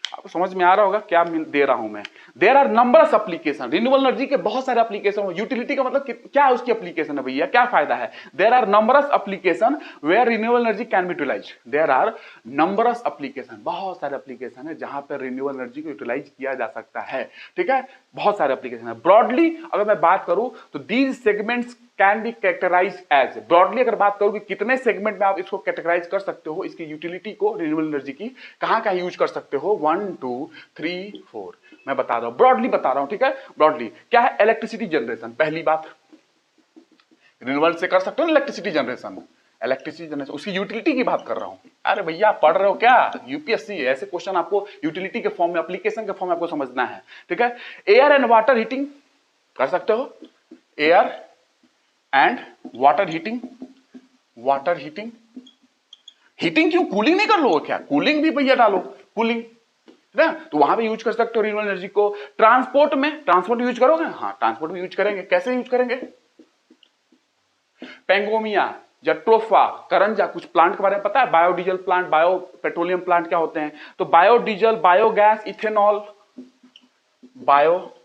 आपको समझ में आ रहा होगा क्या दे रहा हूं मैं। There are numbers application, renewable energy के बहुत सारे एप्लीकेशन। यूटिलिटी का मतलब क्या है, उसकी एप्लीकेशन है भैया, क्या फायदा है। There are numbers application where renewable energy can be utilise. There are numbers application, बहुत सारे एप्लीकेशन है जहां पर रिन्यूएबल एनर्जी को यूटिलाइज किया जा सकता है, ठीक है, बहुत सारे एप्लीकेशन है। ब्रॉडली अगर मैं बात करूं तो these segments can be categorise as, broadly अगर बात करूं कि कितने सेगमेंट में आप इसको कैटेगराइज कर सकते हो, इसकी यूटिलिटी को, रिन्यूएबल एनर्जी की कहां यूज कर सकते हो, 1 2 3 4 मैं बता रहा हूं, ब्रॉडली बता रहा हूं, ठीक है। ब्रॉडली क्या है, इलेक्ट्रिसिटी जनरेशन, पहली बात, रिन्यूएबल से कर सकते हो इलेक्ट्रिसिटी जनरेशन, इलेक्ट्रिसिटी जनरेशन, उसकी यूटिलिटी की बात कर रहा हूं। अरे भैया पढ़ रहे हो क्या, यूपीएससी ऐसे क्वेश्चन आपको यूटिलिटी के फॉर्म में, एप्लीकेशन के फॉर्म में आपको समझना है, ठीक है। एयर एंड वाटर हीटिंग कर सकते हो, air and water heating, water heating, heating क्यों, कूलिंग नहीं कर लो क्या, कूलिंग भी भैया डालो, कूलिंग ना, तो वहां पे यूज कर सकते हो रिन्यूएबल एनर्जी को। ट्रांसपोर्ट में, ट्रांसपोर्ट यूज करोगे, हाँ ट्रांसपोर्ट में यूज करेंगे, कैसे यूज करेंगे, पेंगोमिया, जट्रोफा, करंजा, कुछ प्लांट के बारे में पता है, biodiesel plant, bio petroleum plant क्या होते हैं, तो biodiesel, biogas, ethanol, biodiesel,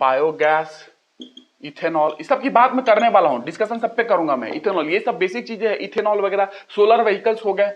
biogas, ethanol, इस सब की बात मैं करने वाला हूं, डिस्कशन सब पे करूंगा मैं। इथेनॉल, ये सब बेसिक चीजें है, इथेनॉल वगैरह। सोलर व्हीकल्स हो गए,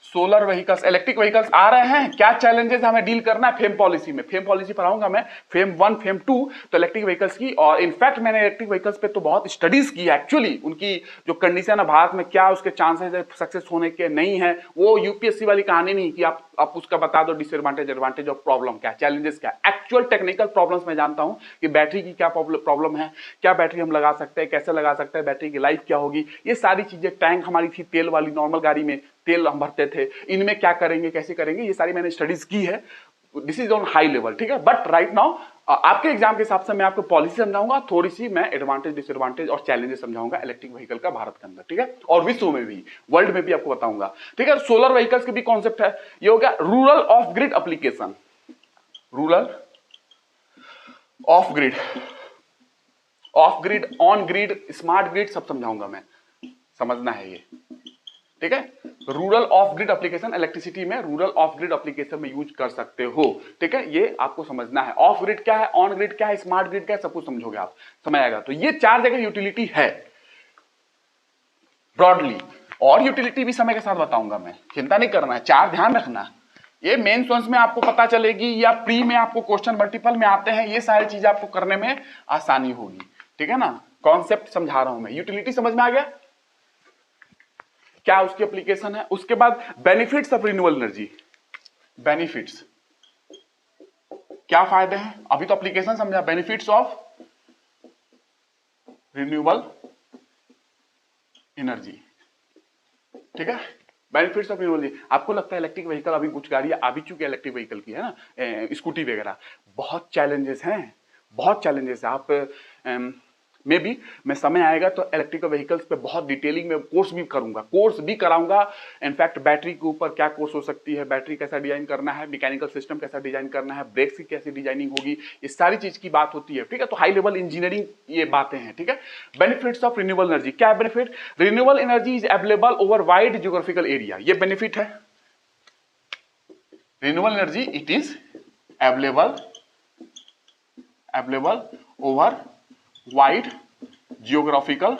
सोलर व्हीकल्स, इलेक्ट्रिक व्हीकल्स आ रहे हैं, क्या चैलेंजेस हमें डील करना है फेम पॉलिसी में, फेम पॉलिसी पढ़ाऊंगा मैं, फेम 1 फेम 2 तो इलेक्ट्रिक व्हीकल्स की। और इनफैक्ट मैंने इलेक्ट्रिक व्हीकल्स पे तो बहुत स्टडीज की है, एक्चुअली उनकी जो कंडीशन है भारत में, क्या उसके चांसेस है सक्सेस होने के, नहीं है, वो यूपीएससी वाली कहानी नहीं कि आप उसका बता दो डिसएडवांटेज एडवांटेज और प्रॉब्लम क्या, चैलेंजेस क्या, एक्चुअल टेक्निकल प्रॉब्लम्स मैं जानता हूं कि बैटरी की क्या प्रॉब्लम है, क्या बैटरी हम लगा सकते हैं, कैसे लगा सकते हैं, बैटरी की लाइफ क्या होगी, ये सारी चीजें। टैंक हमारी थी तेल वाली, नॉर्मल गाड़ी में तेल हम भरते थे, इनमें क्या करेंगे, कैसे करेंगे, ये सारी मैंने स्टडीज की है, this is on high level, ठीक है। बट राइट नाउ आपके एग्जाम के हिसाब से मैं आपको पॉलिसी समझाऊंगा, थोड़ी सी मैं एडवांटेज डिसएडवांटेज और चैलेंजेस समझाऊंगा इलेक्ट्रिक व्हीकल का भारत के अंदर, ठीक है, और विश्व में भी, वर्ल्ड में भी आपको बताऊंगा, ठीक है। सोलर व्हीकल्स के भी कॉन्सेप्ट है, ये हो गया rural of grid application, rural of grid, of grid, on grid, smart grid, सब समझाऊंगा मैं, समझना है ये, ठीक है। Rural of grid application, electricity में रूरल ऑफ ग्रिड एप्लीकेशन में यूज कर सकते हो, ठीक है, ये आपको समझना है। ऑफ ग्रिड क्या है, ऑन ग्रिड क्या है, स्मार्ट ग्रिड क्या है, सब कुछ समझोगे आप, समझ आएगा। तो ये 4 जगह यूटिलिटी है ब्रॉडली, और यूटिलिटी भी समय के साथ बताऊंगा मैं, चिंता नहीं करना है, 4 ध्यान रखना, ये मेन सोर्स में आपको पता चलेगी या प्री में आपको क्वेश्चन मल्टीपल में आते हैं, ये सारी चीजें आपको करने में आसानी होगी, ठीक है ना। कॉन्सेप्ट समझा रहा हूं मैं, यूटिलिटी समझ में आ गया, क्या उसकी एप्लीकेशन है। उसके बाद benefits of renewable energy, benefits क्या फायदे हैं, अभी तो एप्लीकेशन समझा, बेनिफिट्स ऑफ रिन्यूएबल एनर्जी, ठीक है। बेनिफिट्स ऑफ रिन्यूएबल एनर्जी, आपको लगता है इलेक्ट्रिक व्हीकल, अभी कुछ गाड़ियां आ भी चुकी है इलेक्ट्रिक व्हीकल की, है ना, स्कूटी वगैरह, बहुत चैलेंजेस हैं, बहुत चैलेंजेस है। आप मे भी मैं समय आएगा तो इलेक्ट्रिकल व्हीकल्स पे बहुत डिटेलिंग में कोर्स भी करूंगा, कोर्स भी कराऊंगा। इनफैक्ट बैटरी के ऊपर क्या कोर्स हो सकती है, बैटरी कैसा डिजाइन करना है, मैकेनिकल सिस्टम कैसा डिजाइन करना है, ब्रेक्स की कैसी डिजाइनिंग होगी, ये सारी चीज की बात होती है, ठीक है। तो हाई लेवल इंजीनियरिंग ये बातें हैं, ठीक है। बेनिफिट्स ऑफ रिन्यूएबल एनर्जी, क्या benefit, renewable energy is available over wide geographical area, ये बेनिफिट है। Renewable energy it is available over wide geographical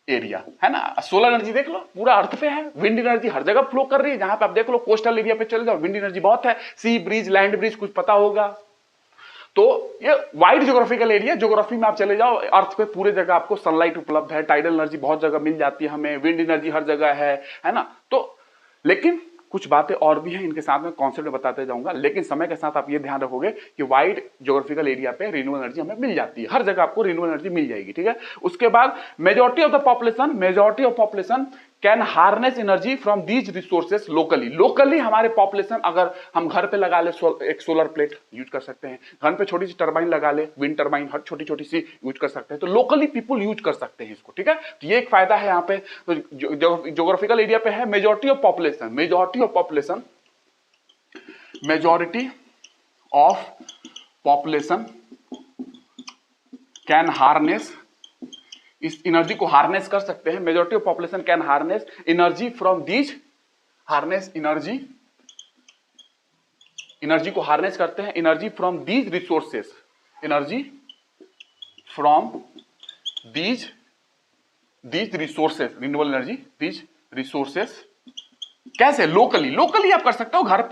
area, है ना। सोलर एनर्जी देख लो पूरा अर्थ पे है, विंड एनर्जी हर जगह फ्लो कर रही है, जहां पे आप देख लो कोस्टल एरिया पे चले जाओ विंड एनर्जी बहुत है, सी ब्रिज, लैंड ब्रिज, कुछ पता होगा तो ये वाइड ज्योग्राफिकल एरिया, ज्योग्राफी में आप चले जाओ अर्थ पे पूरे जगह आपको सनलाइट उपलब्ध है, टाइडल एनर्जी बहुत जगह मिल जाती है हमें, विंड एनर्जी हर जगह है ना। तो लेकिन कुछ बातें और भी हैं, इनके साथ में कॉन्सेप्ट बताते जाऊंगा, लेकिन समय के साथ आप ये ध्यान रखोगे कि वाइड ज्योग्राफिकल एरिया पे रिन्यूएबल एनर्जी हमें मिल जाती है, हर जगह आपको रिन्यूएबल एनर्जी मिल जाएगी, ठीक है। उसके बाद majority of population can harness energy from these resources locally हमारे पॉपुलेशन, अगर हम घर पे लगा ले एक सोलर प्लेट यूज कर सकते हैं, घर पे छोटी सी टरबाइन लगा ले, विंड टरबाइन हर छोटी छोटी सी यूज कर सकते हैं, तो लोकली पीपुल यूज कर सकते हैं इसको, ठीक है। तो ये एक फायदा है यहाँ पे, तो ज्योग्राफिकल एरिया पे है majority of population can harness, इस एनर्जी को हार्नेस कर सकते हैं, majority of population can harness energy from these, harness energy को हार्नेस करते हैं, energy from these resources, energy from these resources, renewable energy, these resources कैसे, लोकली आप कर सकते हो, घर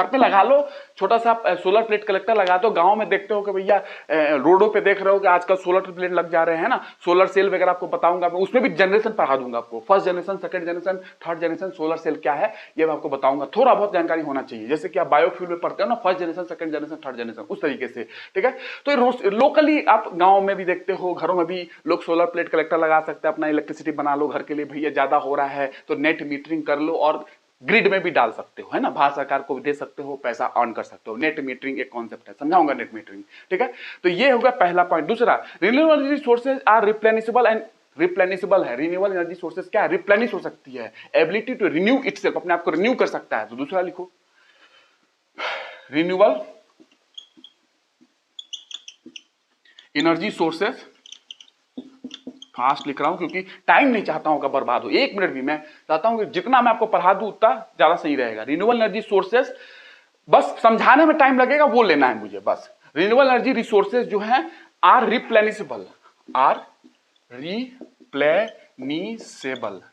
पे लगा लो, छोटा सा सोलर प्लेट कलेक्टर लगा दो। गांव में देखते हो कि भैया रोडों पे देख रहे हो कि आजकल सोलर प्लेट लग जा रहे हैं ना, सोलर सेल वगैरह आपको बताऊंगा मैं, उसमें भी जनरेशन पढ़ा दूंगा आपको, first generation, second generation, third generation solar cell क्या है ये मैं आपको बताऊंगा, थोड़ा बहुत जानकारी होना चाहिए, जैसे कि आप बायोफ्यूल में पढ़ते हो ना, first generation, second generation, third generation, उस तरीके से, ठीक है। तो लोकली आप गाँव में भी देखते हो, घरों में भी लोग सोलर प्लेट कलेक्टर लगा सकते हैं, अपना इलेक्ट्रिसिटी बना लो घर के लिए, भैया ज्यादा हो रहा है तो नेट मीटरिंग कर लो और ग्रिड में भी डाल सकते हो, है ना, भारत सरकार को दे सकते हो, पैसा अर्न कर सकते हो। नेट मीटरिंग एक कॉन्सेप्ट है, समझाऊंगा नेट मीटरिंग, ठीक है। तो ये होगा पहला पॉइंट। दूसरा, renewable energy sources are replenishable and replenishable है, रिन्यूएबल एनर्जी सोर्सेज क्या है, रिप्लेनिश हो सकती है, एबिलिटी टू रिन्यू इटसेल्फ, अपने आप को रिन्यू कर सकता है। तो दूसरा लिखो, रिन्यूएबल एनर्जी सोर्सेज, फास्ट लिख रहा हूं क्योंकि टाइम नहीं चाहता हूं का बर्बाद हो, एक मिनट भी, मैं चाहता हूं कि जितना मैं आपको पढ़ा दूं उतना ज्यादा सही रहेगा। रिन्यूएबल एनर्जी सोर्सेस, बस समझाने में टाइम लगेगा वो लेना है मुझे बस। रिन्यूएबल एनर्जी रिसोर्सेज जो हैं आर रिप्लेनिशेबल,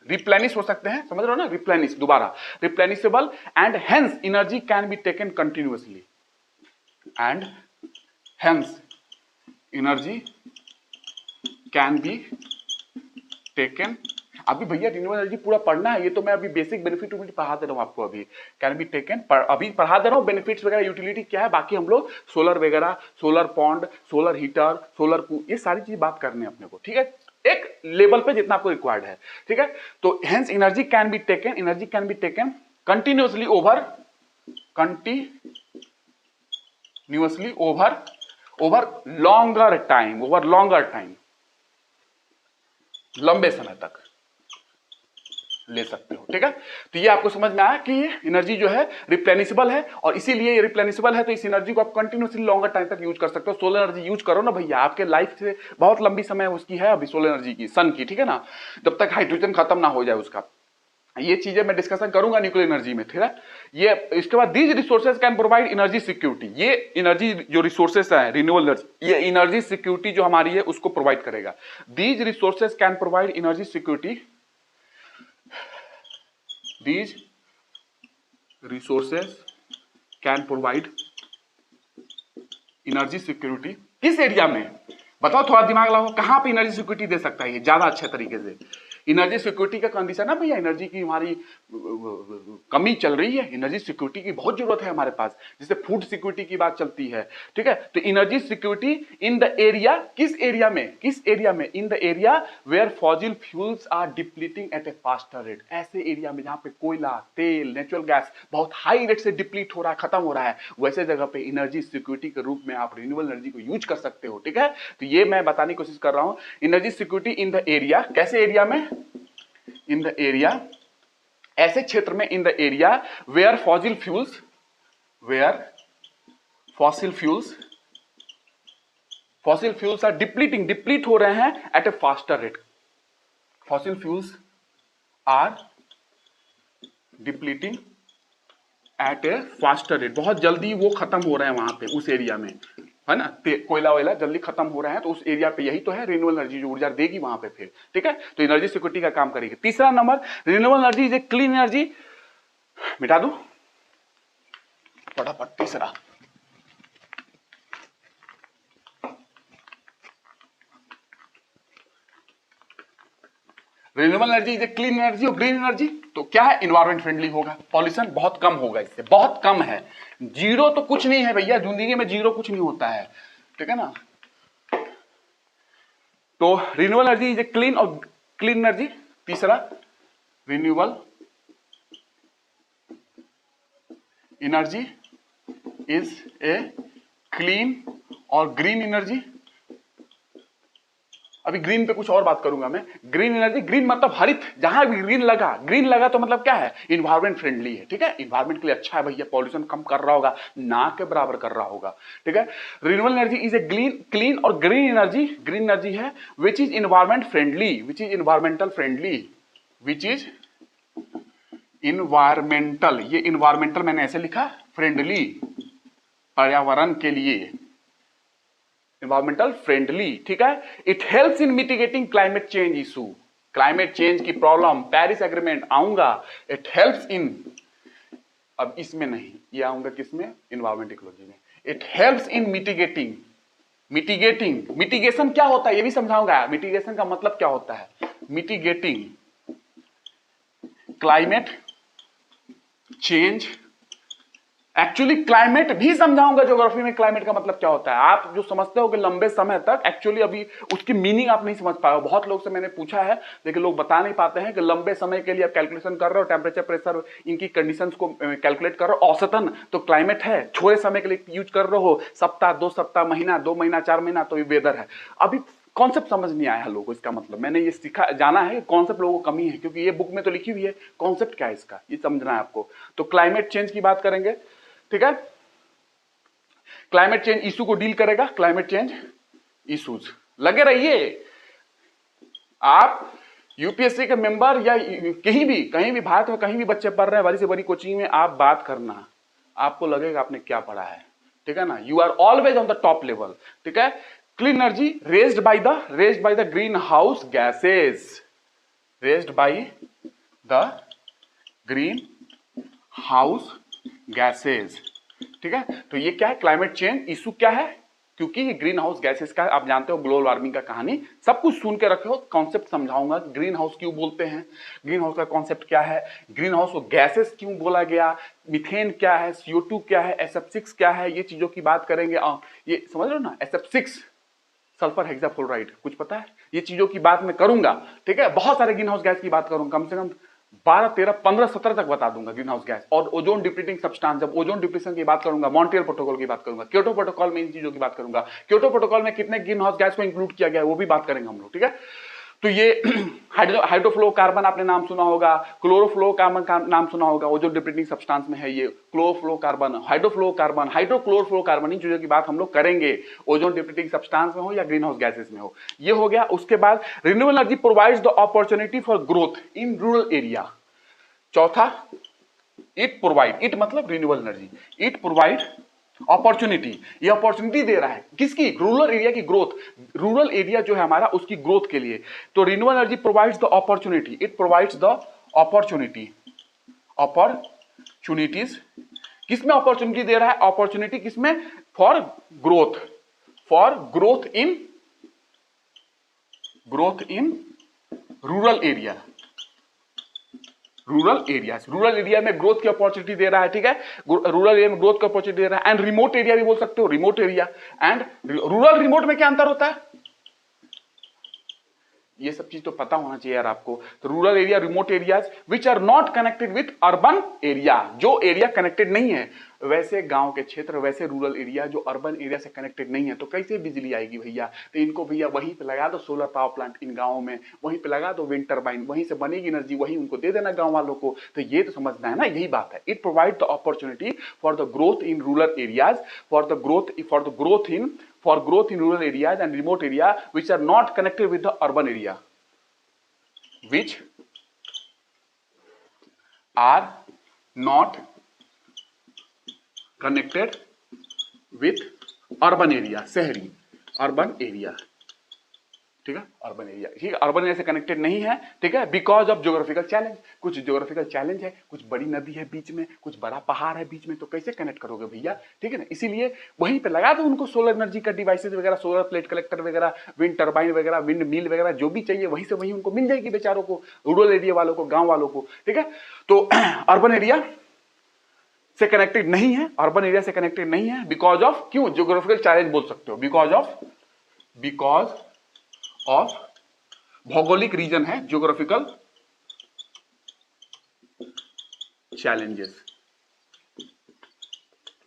रिप्लेनिश हो सकते हैं, समझ रहे हो ना, रिप्लेनिश, दोबारा replenishable, and hence energy can be taken continuously, and hence energy can be taken. अभी भैया रिन्यूएबल एनर्जी पूरा पढ़ना है, ये तो मैं अभी बेसिक बेनिफिट पढ़ा दे रहा हूं आपको, अभी कैन बी टेकन अभी पढ़ा दे रहा हूं, बेनिफिट्स वगैरह यूटिलिटी क्या है, बाकी हम लोग सोलर वगैरह, solar pond, solar heater, solar ये सारी चीज बात करनी है अपने को, ठीक है, एक लेवल पे जितना आपको रिक्वायर्ड है, ठीक है। तो hence energy can be taken continuously over longer time, लंबे समय तक ले सकते हो, ठीक है। तो ये आपको समझ में आया कि ये एनर्जी जो है रिप्लेनिशेबल है, और इसीलिए ये रिप्लेनिशेबल है तो इस एनर्जी को आप कंटिन्यूअसली लॉन्गर टाइम तक यूज कर सकते हो। सोलर एनर्जी यूज करो ना भैया, आपके लाइफ से बहुत लंबी समय उसकी है अभी सोलर एनर्जी की, सन की, ठीक है ना, जब तक हाइड्रोजन खत्म ना हो जाए उसका। ये चीजें मैं डिस्कशन करूंगा न्यूक्लियर एनर्जी में, ठीक है। ये इसके बाद these resources can provide energy security, ये एनर्जी जो रिसोर्सेज है रिन्यूएबल एनर्जी, ये एनर्जी सिक्योरिटी जो हमारी है उसको प्रोवाइड करेगा। These resources can provide energy security, these resources can provide energy security, किस एरिया में बताओ, थोड़ा दिमाग लगाओ, कहां पे एनर्जी सिक्योरिटी दे सकता है ये ज्यादा अच्छे तरीके से, एनर्जी सिक्योरिटी का कंडीशन है भैया, एनर्जी की हमारी कमी चल रही है, एनर्जी सिक्योरिटी की बहुत जरूरत है हमारे पास, जैसे फूड सिक्योरिटी की बात चलती है, ठीक है। तो energy security in the area, किस एरिया में, in the area where fossil fuels are depleting at a faster rate, ऐसे एरिया में जहां पे कोयला, तेल, नेचुरल गैस बहुत हाई रेट से डिप्लीट हो रहा है, खत्म हो रहा है, वैसे जगह पे एनर्जी सिक्योरिटी के रूप में आप रिन्यूएबल एनर्जी को यूज कर सकते हो, ठीक है। तो ये मैं बताने की कोशिश कर रहा हूं, energy security in the area, कैसे एरिया में, इन द एरिया, ऐसे क्षेत्र में, in the area where fossil fuels, fossil fuels are deplete हो रहे हैं at a faster rate, fossil fuels are depleting at a faster rate, बहुत जल्दी वो खत्म हो रहे हैं वहां पे, उस एरिया में, है ना, कोयला वोयला जल्दी खत्म हो रहा है, तो उस एरिया पे यही तो है रिन्यूएबल एनर्जी जो ऊर्जा देगी वहां पे फिर, ठीक है। तो एनर्जी सिक्योरिटी का काम करेगी। तीसरा number, renewable energy is a clean energy, मिटा दू फटाफट, तीसरा renewable energy is a clean energy और ग्रीन एनर्जी, तो क्या है, इन्वायरमेंट फ्रेंडली होगा, पॉल्यूशन बहुत कम होगा, इससे बहुत कम है, जीरो तो कुछ नहीं है भैया, जिंदगी में जीरो कुछ नहीं होता है, ठीक है ना। तो renewable energy is a clean और क्लीन एनर्जी। तीसरा, renewable energy is a clean और ग्रीन एनर्जी। अभी ग्रीन पे कुछ और बात करूंगा मैं। ग्रीन एनर्जी, ग्रीन मतलब हरित, जहां भी ग्रीन लगा तो मतलब क्या है, इन्वायरमेंट फ्रेंडली है, ठीक है, इन्वायरमेंट के लिए अच्छा है भैया, पॉल्यूशन कम कर रहा होगा, ना के बराबर कर रहा होगा, ठीक है। Renewable energy is a clean और ग्रीन एनर्जी है which is environment friendly, which is environmental friendly, which is environmental, ये इन्वायरमेंटल मैंने ऐसे लिखा, फ्रेंडली, पर्यावरण के लिए, इन्वायरमेंटल फ्रेंडली, ठीक है। It helps in mitigating climate change issue, climate change की प्रॉब्लम, पेरिस एग्रीमेंट आऊंगा, इट हेल्प्स इन, अब इसमें नहीं, ये आऊंगा किसमें, इन्वायरमेंट इकोलॉजी में, इट हेल्प्स इन मिटिगेशन क्या होता है ये भी समझाऊंगा, मिटिगेशन का मतलब क्या होता है, mitigating climate change, actually climate भी समझाऊंगा, ज्योग्राफी में क्लाइमेट का मतलब क्या होता है, आप जो समझते हो कि लंबे समय तक, एक्चुअली अभी उसकी मीनिंग आप नहीं समझ पाए हो, बहुत लोग से मैंने पूछा है लेकिन लोग बता नहीं पाते हैं कि लंबे समय के लिए आप कैलकुलेशन कर रहे हो, टेम्परेचर, प्रेशर, इनकी कंडीशंस को कैलकुलेट कर रहे हो, औसतन तो क्लाइमेट है, थोड़े समय के लिए यूज कर रहे हो, सप्ताह, 2 सप्ताह, महीना, 2 महीना, 4 महीना, तो ये वेदर है। अभी कॉन्सेप्ट समझ नहीं आया है लोगों को, इसका मतलब मैंने ये सीखा, जाना है कॉन्सेप्ट लोगों को कमी है, क्योंकि ये बुक में तो लिखी हुई है, कॉन्सेप्ट क्या है इसका ये समझना है आपको। तो क्लाइमेट चेंज की बात करेंगे, ठीक है, क्लाइमेट चेंज इशू को डील करेगा, क्लाइमेट चेंज इशूज, लगे रहिए आप, यूपीएससी के मेंबर या कहीं भी भारत में कहीं भी बच्चे पढ़ रहे हैं, बड़ी से बड़ी कोचिंग में आप बात करना, आपको लगेगा आपने क्या पढ़ा है, ठीक है ना, you are always on the top level, ठीक है। Clean energy raised by the green house gases, raised by the green house gases, ठीक है। तो ये क्या है, क्लाइमेट चेंज इशू क्या है, क्योंकि ये ग्रीन हाउस गैसेस का, आप जानते हो ग्लोबल वार्मिंग का कहानी, सब कुछ सुन के रखे हो, कॉन्सेप्ट समझाऊंगा, ग्रीन हाउस क्यों बोलते हैं, ग्रीन हाउस का कॉन्सेप्ट क्या है, ग्रीन हाउस को गैसेस क्यों बोला गया, मीथेन क्या है, CO2 क्या है, SF6 क्या है, ये चीजों की बात करेंगे। ये समझ रहे हो ना, SF6 सल्फर हेक्साफ्लोराइड, कुछ पता है, ये चीजों की बात मैं करूंगा, ठीक है। बहुत सारे ग्रीन हाउस गैस की बात करूंगा, कम से कम 12, 13, 15, 17 तक बता दूंगा ग्रीन हाउस गैस, और ओजोन डिप्लीटिंग सब्सटेंस, जब ओजोन डिप्लीशन की बात करूंगा, मॉन्ट्रियल प्रोटोकॉल की बात करूंगा, क्योटो प्रोटोकॉल में इन चीजों की बात करूंगा, क्योटो प्रोटोकॉल में कितने ग्रीन हाउस गैस को इंक्लूड किया गया है वो भी बात करेंगे हम लोग, ठीक है। तो ये हाइड्रोफ्लोरोकार्बन आपने नाम सुना होगा, क्लोरोफ्लोरोकार्बन का नाम सुना होगा, ओजोन डिप्लीटिंग सब्सटेंस में है ये, क्लोरोफ्लोरोकार्बन, हाइड्रोफ्लोरोकार्बन, इन चीजों की बात हम लोग करेंगे, ओजोन डिप्लीटिंग सब्सटेंस में हो या ग्रीन हाउस गैसेस में हो, ये हो गया। उसके बाद renewable energy provides the opportunity for growth in rural area. चौथा, इट मतलब renewable energy, it provide opportunity, ये अपॉर्चुनिटी दे रहा है किसकी, रूरल एरिया की ग्रोथ, रूरल एरिया जो है हमारा उसकी ग्रोथ के लिए। तो renewable energy provides the opportunity, it provides the opportunities, किसमें अपॉर्चुनिटी दे रहा है, अपॉर्चुनिटी किसमें, for growth in rural area, rural area में ग्रोथ की अपॉर्चुनिटी दे रहा है, ठीक है, रूरल एरिया में ग्रोथ की अपॉर्चुनिटी दे रहा है। एंड रिमोट एरिया भी बोल सकते हो, remote area and rural remote में क्या अंतर होता है, ये सब चीज तो पता होना चाहिए यार आपको। तो rural area, remote areas which are not connected with urban area, जो एरिया कनेक्टेड नहीं है, वैसे गांव के क्षेत्र, वैसे रूरल एरिया जो अर्बन एरिया से कनेक्टेड नहीं है, तो कैसे बिजली आएगी भैया, तो इनको भैया वहीं पे लगा दो सोलर पावर प्लांट इन गांवों में, वहीं पे लगा दो विंड टर्बाइन, वहीं से बनेगी एनर्जी, वहीं उनको दे देना गांव वालों को। तो ये तो समझना है ना, यही बात है। It provide the opportunity for the growth in rural areas, for the growth in rural areas and remote area which are not connected with the urban area, which are not connected with urban area, शहरी urban area, ठीक है, urban area, ठीक है, urban area से connected नहीं है, ठीक है, बिकॉज ऑफ ज्योग्राफिकल चैलेंज, कुछ ज्योग्राफिकल चैलेंज है, कुछ बड़ी नदी है बीच में, कुछ बड़ा पहाड़ है बीच में, तो कैसे कनेक्ट करोगे भैया, ठीक है ना। इसीलिए वहीं पे लगा दो उनको सोलर एनर्जी का डिवाइसेस वगैरह, सोलर प्लेट कलेक्टर वगैरह, विंड टर्बाइन वगैरह, विंड मिल वगैरह, जो भी चाहिए वहीं से वहीं उनको मिल जाएगी बेचारों को, रूरल एरिया वालों को, गांव वालों को, ठीक है। तो अर्बन एरिया से कनेक्टेड नहीं है, अर्बन एरिया से कनेक्टेड नहीं है, बिकॉज ऑफ, क्यों, ज्योग्राफिकल चैलेंज बोल सकते हो, बिकॉज ऑफ भौगोलिक रीजन है, ज्योग्राफिकल चैलेंजेस,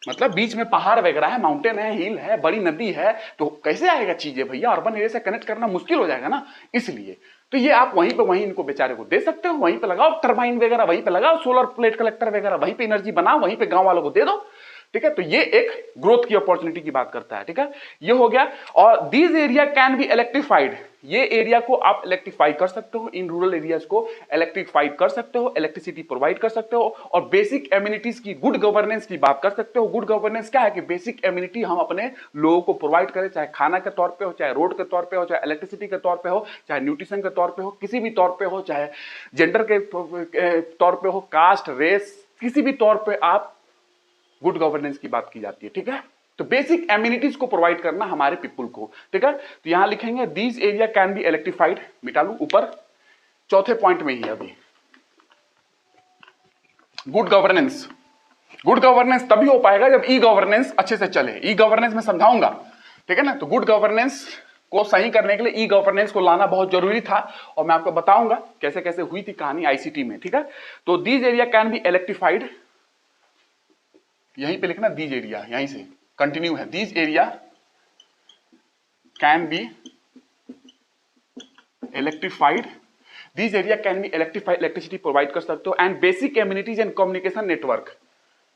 मतलब बीच में पहाड़ वगैरह है, माउंटेन है, हिल है, बड़ी नदी है, तो कैसे आएगा चीजें भैया, अर्बन एरिया से कनेक्ट करना मुश्किल हो जाएगा ना। इसलिए तो ये आप वहीं पे वहीं इनको बेचारे को दे सकते हो, वहीं पे लगाओ टरबाइन वगैरह, वहीं पे लगाओ सोलर प्लेट कलेक्टर वगैरह, वहीं पे एनर्जी बनाओ, वहीं पे गांव वालों को दे दो, ठीक है। तो ये एक ग्रोथ की अपॉर्चुनिटी की बात करता है, ठीक है, ये हो गया। और these area can be electrified, ये एरिया को आप इलेक्ट्रीफाई कर सकते हो, इन रूरल एरियाज को इलेक्ट्रीफाइड कर सकते हो, इलेक्ट्रिसिटी प्रोवाइड कर सकते हो, और बेसिक एमिनिटीज की, गुड गवर्नेंस की बात कर सकते हो। गुड गवर्नेंस क्या है कि बेसिक एमिनिटी हम अपने लोगों को प्रोवाइड करें, चाहे खाना के तौर पे हो, चाहे रोड के तौर पे हो, चाहे इलेक्ट्रिसिटी के तौर पे हो, चाहे न्यूट्रिशन के तौर पे हो, किसी भी तौर पे हो, चाहे जेंडर के तौर पे हो, कास्ट, रेस, किसी भी तौर पे आप गुड गवर्नेंस की बात की जाती है, ठीक है। तो बेसिक एमिनिटीज को प्रोवाइड करना हमारे पीपुल को, ठीक है। तो यहां लिखेंगे these area can be electrified, मिटा लू ऊपर, चौथे पॉइंट में ही अभी गुड गवर्नेंस। गुड गवर्नेंस तभी हो पाएगा जब ई गवर्नेंस अच्छे से चले, ई गवर्नेंस में समझाऊंगा, ठीक है ना। तो गुड गवर्नेंस को सही करने के लिए ई गवर्नेंस को लाना बहुत जरूरी था, और मैं आपको बताऊंगा कैसे कैसे हुई थी कहानी आईसीटी में, ठीक है। तो these area can be electrified, यहीं पे लिखना दीज एरिया, यहीं से कंटिन्यू है, these area can be electrified, these area can be electrified, electricity provide कर सकते हो, and basic amenities and communication network,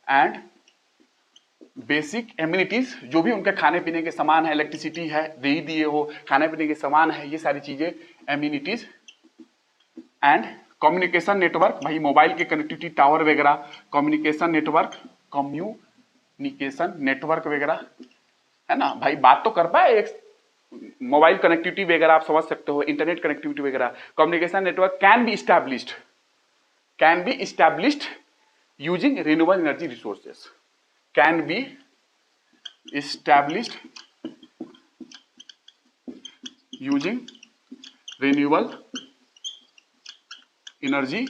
and basic amenities जो भी उनके खाने पीने के सामान है, इलेक्ट्रिसिटी है, दे दिए हो, खाने पीने के सामान है, ये सारी चीजें एम्यूनिटीज, एंड कम्युनिकेशन नेटवर्क, भाई मोबाइल के कनेक्टिविटी, टावर वगैरह, कम्युनिकेशन नेटवर्क वगैरह, है ना भाई, बात तो कर पाए, एक मोबाइल कनेक्टिविटी वगैरह आप समझ सकते हो, इंटरनेट कनेक्टिविटी वगैरह। Communication network can be established using renewable energy resources, can be established using renewable energy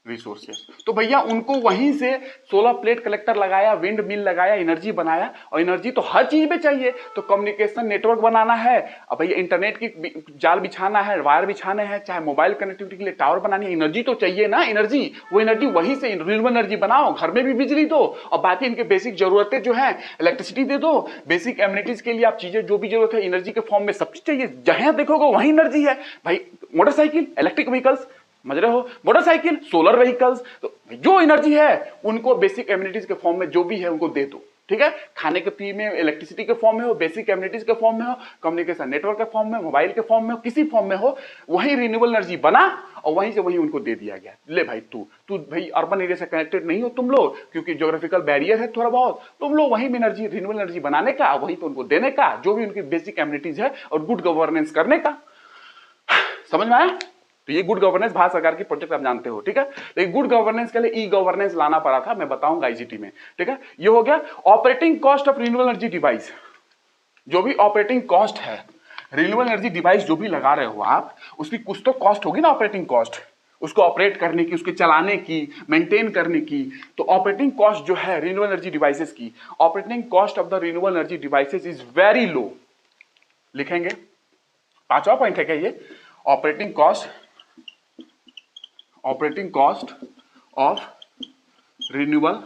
resources. तो भैया उनको वहीं से सोलर प्लेट कलेक्टर लगाया, विंड मिल लगाया, एनर्जी बनाया, और एनर्जी तो हर चीज में चाहिए, तो कम्युनिकेशन नेटवर्क बनाना है, अब भैया इंटरनेट की जाल बिछाना है, वायर बिछाने हैं, चाहे मोबाइल कनेक्टिविटी के लिए टावर बनानी है, एनर्जी तो चाहिए ना, एनर्जी, वो एनर्जी वहीं से रिन्यूएबल एनर्जी बनाओ, घर में भी बिजली दो, और बाकी इनके बेसिक जरूरतें जो है इलेक्ट्रिसिटी दे दो, बेसिक एमिनिटीज के लिए आप चीजें जो भी जरूरत है एनर्जी के फॉर्म में सब चीज चाहिए, जहां देखोगे वहीं एनर्जी है भाई। मोटरसाइकिल, इलेक्ट्रिक व्हीकल्स, समझ रहे हो, मोटरसाइकिल, सोलर व्हीकल्स, तो जो एनर्जी है उनको बेसिक एमिनिटीज के फॉर्म में जो भी है उनको दे दो, ठीक है। खाने के पी में इलेक्ट्रिसिटी के फॉर्म में हो, बेसिक एमिनिटीज के फॉर्म में हो, कम्युनिकेशन नेटवर्क के फॉर्म में, मोबाइल के फॉर्म में हो, किसी फॉर्म में हो, वही रिन्यूएबल एनर्जी बना और वहीं से वहीं उनको दे दिया गया। ले भाई तू भाई अर्बन एरिया से कनेक्टेड नहीं हो तुम लोग, क्योंकि ज्योग्राफिकल बैरियर है थोड़ा बहुत, तुम लोग वहीं में एनर्जी, रिन्यूएबल एनर्जी बनाने का, वहीं पे उनको देने का, जो भी उनकी बेसिक एमिनिटीज है, और गुड गवर्नेंस करने का। समझ में आया? तो ये गुड गवर्नेंस भारत सरकार की प्रोजेक्ट आप जानते हो, ठीक है। लेकिन गुड गवर्नेंस के लिए ई गवर्नेंस लाना पड़ा था, मैं बताऊंगा आईसीटी में, ठीक है। ये हो गया operating cost of renewable energy device, जो भी ऑपरेटिंग कॉस्ट है रिन्यूएबल एनर्जी डिवाइस जो भी लगा रहे हो आप, उसकी कुछ तो कॉस्ट होगी ना, ऑपरेटिंग कॉस्ट, उसको ऑपरेट करने की, उसके चलाने की, मेंटेन करने की। तो ऑपरेटिंग कॉस्ट जो है रिन्यूएबल एनर्जी डिवाइसेस की, operating cost of the renewable energy devices is very low. लिखेंगे, पांचवा पॉइंट है क्या ये, operating cost of renewable